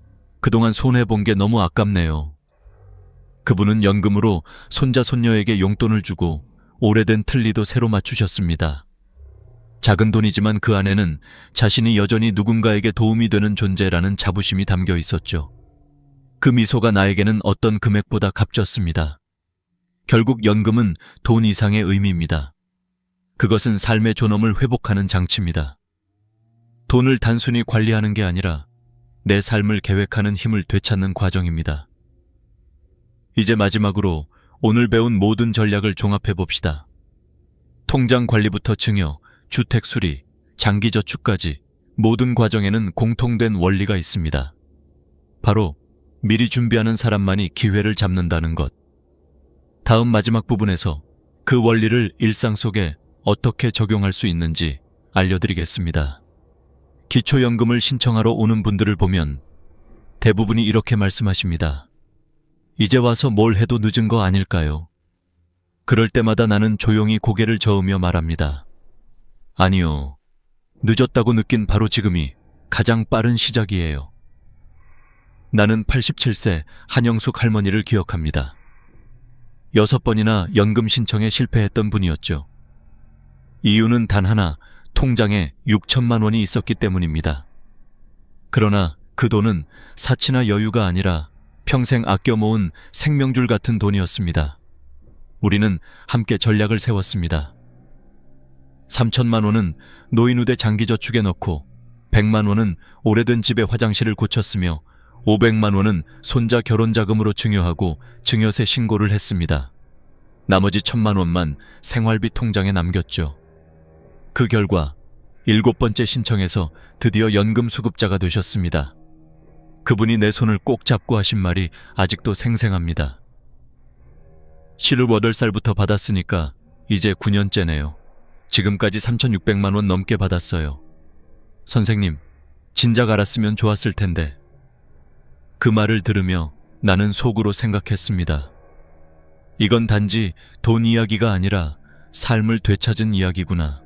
S1: 그동안 손해본 게 너무 아깝네요. 그분은 연금으로 손자 손녀에게 용돈을 주고 오래된 틀니도 새로 맞추셨습니다. 작은 돈이지만 그 안에는 자신이 여전히 누군가에게 도움이 되는 존재라는 자부심이 담겨 있었죠. 그 미소가 나에게는 어떤 금액보다 값졌습니다. 결국 연금은 돈 이상의 의미입니다. 그것은 삶의 존엄을 회복하는 장치입니다. 돈을 단순히 관리하는 게 아니라 내 삶을 계획하는 힘을 되찾는 과정입니다. 이제 마지막으로 오늘 배운 모든 전략을 종합해 봅시다. 통장 관리부터 증여, 주택 수리, 장기 저축까지 모든 과정에는 공통된 원리가 있습니다. 바로 미리 준비하는 사람만이 기회를 잡는다는 것. 다음 마지막 부분에서 그 원리를 일상 속에 어떻게 적용할 수 있는지 알려드리겠습니다. 기초연금을 신청하러 오는 분들을 보면 대부분이 이렇게 말씀하십니다. 이제 와서 뭘 해도 늦은 거 아닐까요? 그럴 때마다 나는 조용히 고개를 저으며 말합니다. 아니요. 늦었다고 느낀 바로 지금이 가장 빠른 시작이에요. 나는 87세 한영숙 할머니를 기억합니다. 6번이나 연금 신청에 실패했던 분이었죠. 이유는 단 하나, 통장에 6천만 원이 있었기 때문입니다. 그러나 그 돈은 사치나 여유가 아니라 평생 아껴 모은 생명줄 같은 돈이었습니다. 우리는 함께 전략을 세웠습니다. 3천만 원은 노인우대 장기저축에 넣고 100만 원은 오래된 집의 화장실을 고쳤으며 500만 원은 손자 결혼자금으로 증여하고 증여세 신고를 했습니다. 나머지 1,000만 원만 생활비 통장에 남겼죠. 그 결과 7번째 신청에서 드디어 연금 수급자가 되셨습니다. 그분이 내 손을 꼭 잡고 하신 말이 아직도 생생합니다. 실을 8살부터 받았으니까 이제 9년째네요. 지금까지 3,600만 원 넘게 받았어요. 선생님, 진작 알았으면 좋았을 텐데. 그 말을 들으며 나는 속으로 생각했습니다. 이건 단지 돈 이야기가 아니라 삶을 되찾은 이야기구나.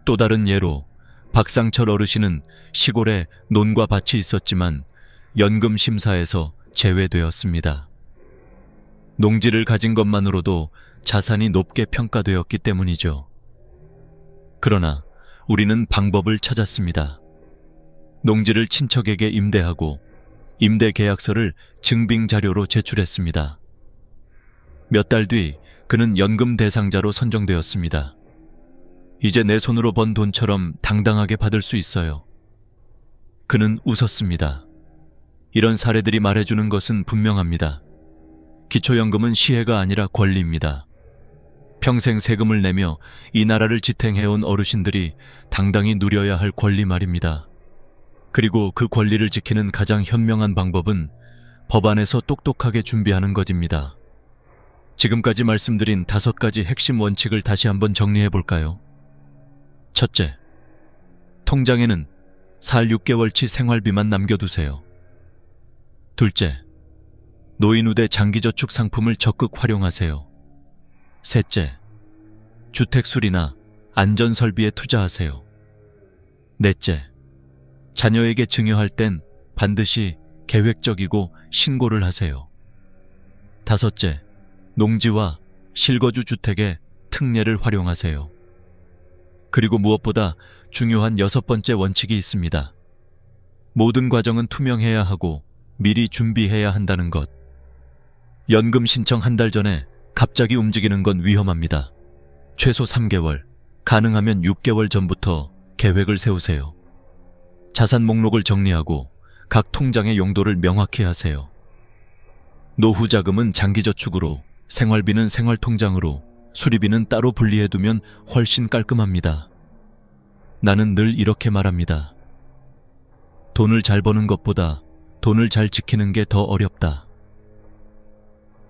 S1: 또 다른 예로 박상철 어르신은 시골에 논과 밭이 있었지만 연금 심사에서 제외되었습니다. 농지를 가진 것만으로도 자산이 높게 평가되었기 때문이죠. 그러나 우리는 방법을 찾았습니다. 농지를 친척에게 임대하고 임대 계약서를 증빙 자료로 제출했습니다. 몇 달 뒤 그는 연금 대상자로 선정되었습니다. 이제 내 손으로 번 돈처럼 당당하게 받을 수 있어요. 그는 웃었습니다. 이런 사례들이 말해주는 것은 분명합니다. 기초연금은 시혜가 아니라 권리입니다. 평생 세금을 내며 이 나라를 지탱해온 어르신들이 당당히 누려야 할 권리 말입니다. 그리고 그 권리를 지키는 가장 현명한 방법은 법안에서 똑똑하게 준비하는 것입니다. 지금까지 말씀드린 5가지 핵심 원칙을 다시 한번 정리해 볼까요? 첫째, 통장에는 살 6개월치 생활비만 남겨두세요. 둘째, 노인우대 장기저축 상품을 적극 활용하세요. 셋째, 주택 수리나 안전설비에 투자하세요. 넷째, 자녀에게 증여할 땐 반드시 계획적이고 신고를 하세요. 다섯째, 농지와 실거주 주택의 특례를 활용하세요. 그리고 무엇보다 중요한 6번째 원칙이 있습니다. 모든 과정은 투명해야 하고 미리 준비해야 한다는 것. 연금 신청 한 달 전에 갑자기 움직이는 건 위험합니다. 최소 3개월, 가능하면 6개월 전부터 계획을 세우세요. 자산 목록을 정리하고 각 통장의 용도를 명확히 하세요. 노후 자금은 장기저축으로, 생활비는 생활통장으로, 수리비는 따로 분리해두면 훨씬 깔끔합니다. 나는 늘 이렇게 말합니다. 돈을 잘 버는 것보다 돈을 잘 지키는 게 더 어렵다.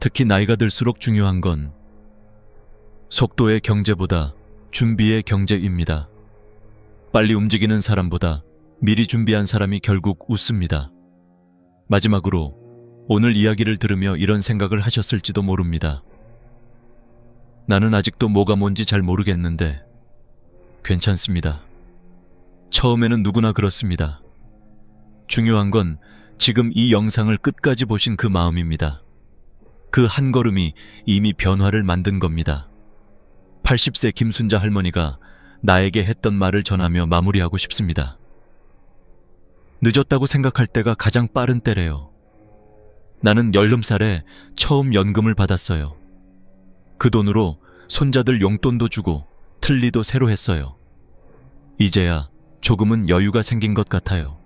S1: 특히 나이가 들수록 중요한 건 속도의 경제보다 준비의 경제입니다. 빨리 움직이는 사람보다 미리 준비한 사람이 결국 웃습니다. 마지막으로 오늘 이야기를 들으며 이런 생각을 하셨을지도 모릅니다. 나는 아직도 뭐가 뭔지 잘 모르겠는데 괜찮습니다. 처음에는 누구나 그렇습니다. 중요한 건 지금 이 영상을 끝까지 보신 그 마음입니다. 그 한 걸음이 이미 변화를 만든 겁니다. 80세 김순자 할머니가 나에게 했던 말을 전하며 마무리하고 싶습니다. 늦었다고 생각할 때가 가장 빠른 때래요. 나는 10살에 처음 연금을 받았어요. 그 돈으로 손자들 용돈도 주고 틀니도 새로 했어요. 이제야 조금은 여유가 생긴 것 같아요.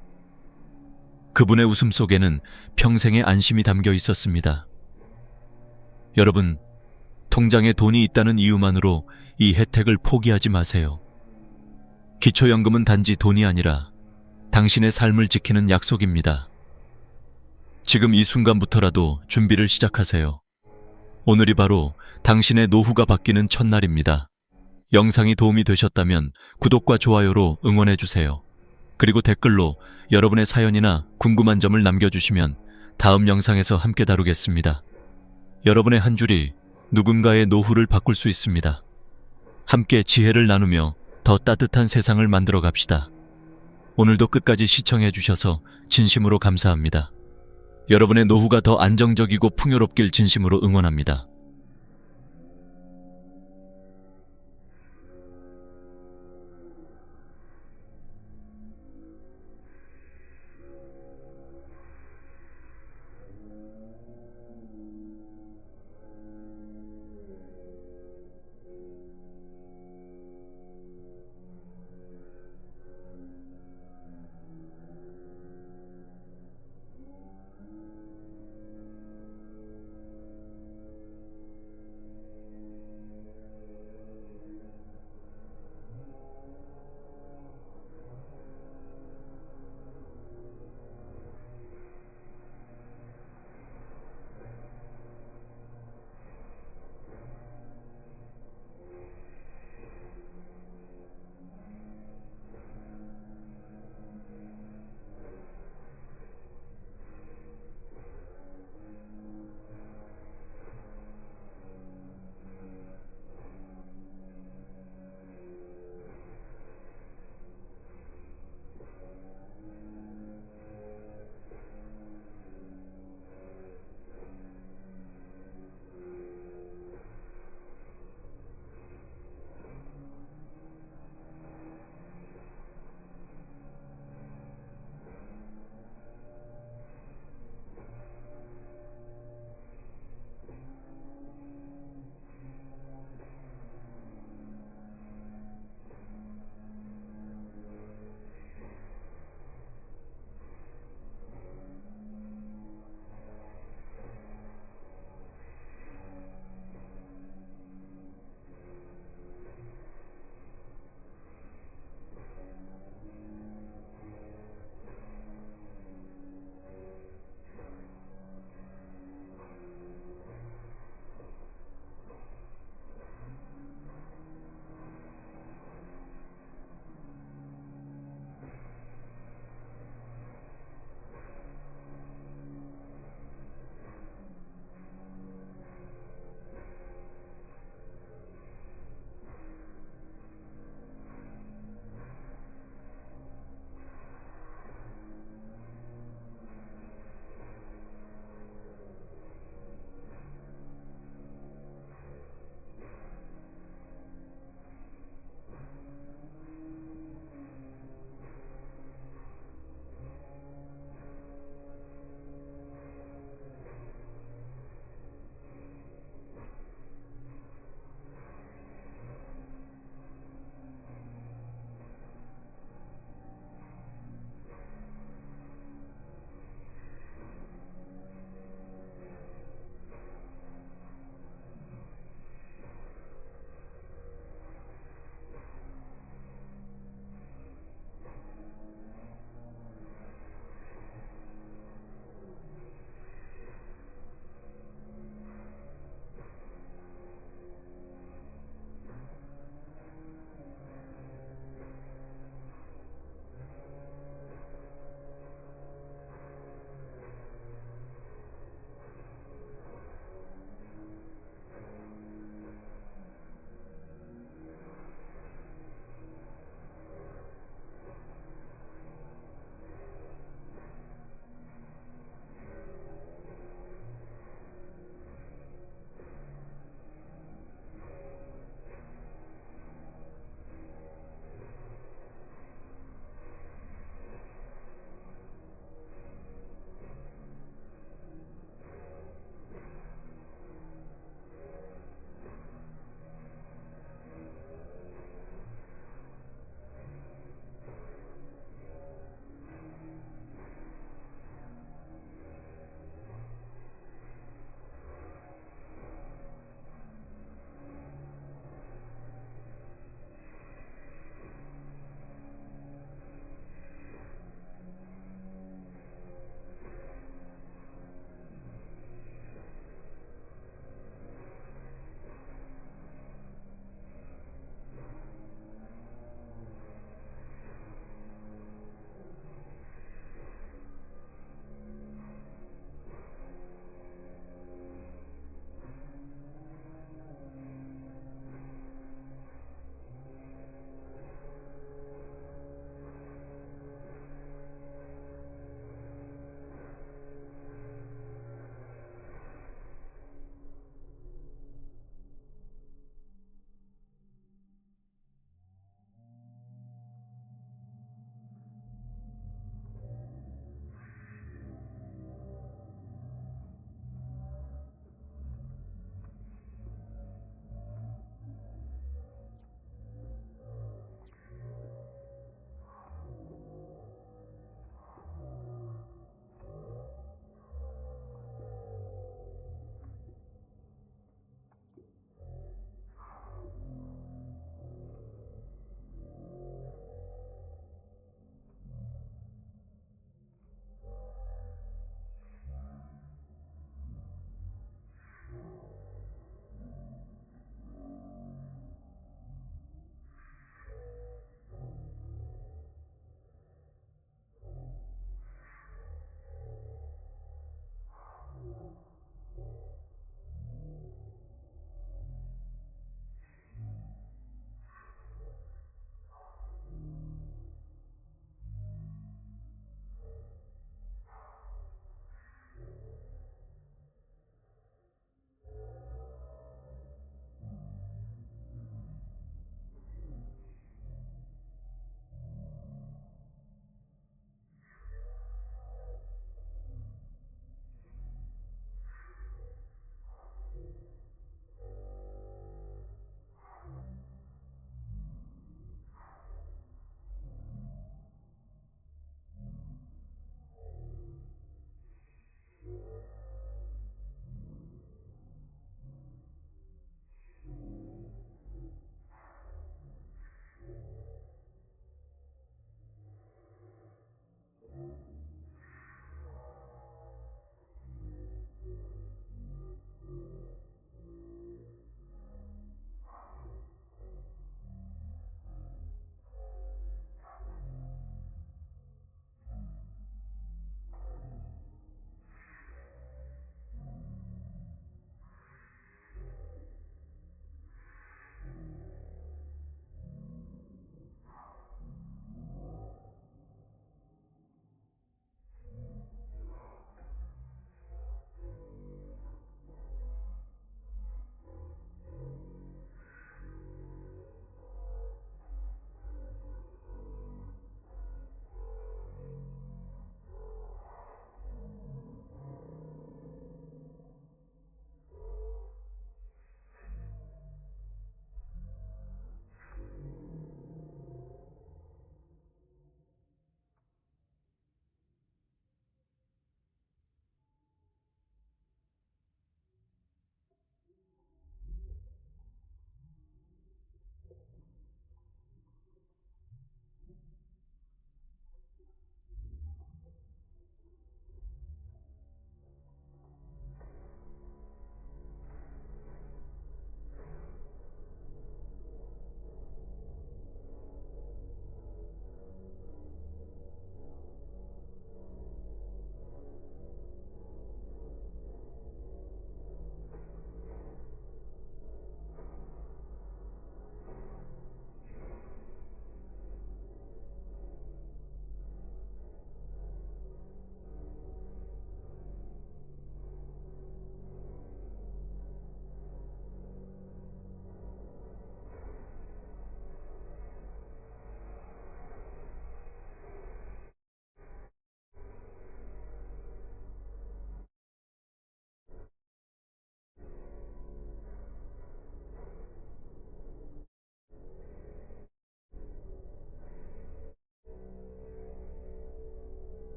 S1: 그분의 웃음 속에는 평생의 안심이 담겨 있었습니다. 여러분, 통장에 돈이 있다는 이유만으로 이 혜택을 포기하지 마세요. 기초연금은 단지 돈이 아니라 당신의 삶을 지키는 약속입니다. 지금 이 순간부터라도 준비를 시작하세요. 오늘이 바로 당신의 노후가 바뀌는 첫날입니다. 영상이 도움이 되셨다면 구독과 좋아요로 응원해주세요. 그리고 댓글로 여러분의 사연이나 궁금한 점을 남겨주시면 다음 영상에서 함께 다루겠습니다. 여러분의 한 줄이 누군가의 노후를 바꿀 수 있습니다. 함께 지혜를 나누며 더 따뜻한 세상을 만들어 갑시다. 오늘도 끝까지 시청해 주셔서 진심으로 감사합니다. 여러분의 노후가 더 안정적이고 풍요롭길 진심으로 응원합니다.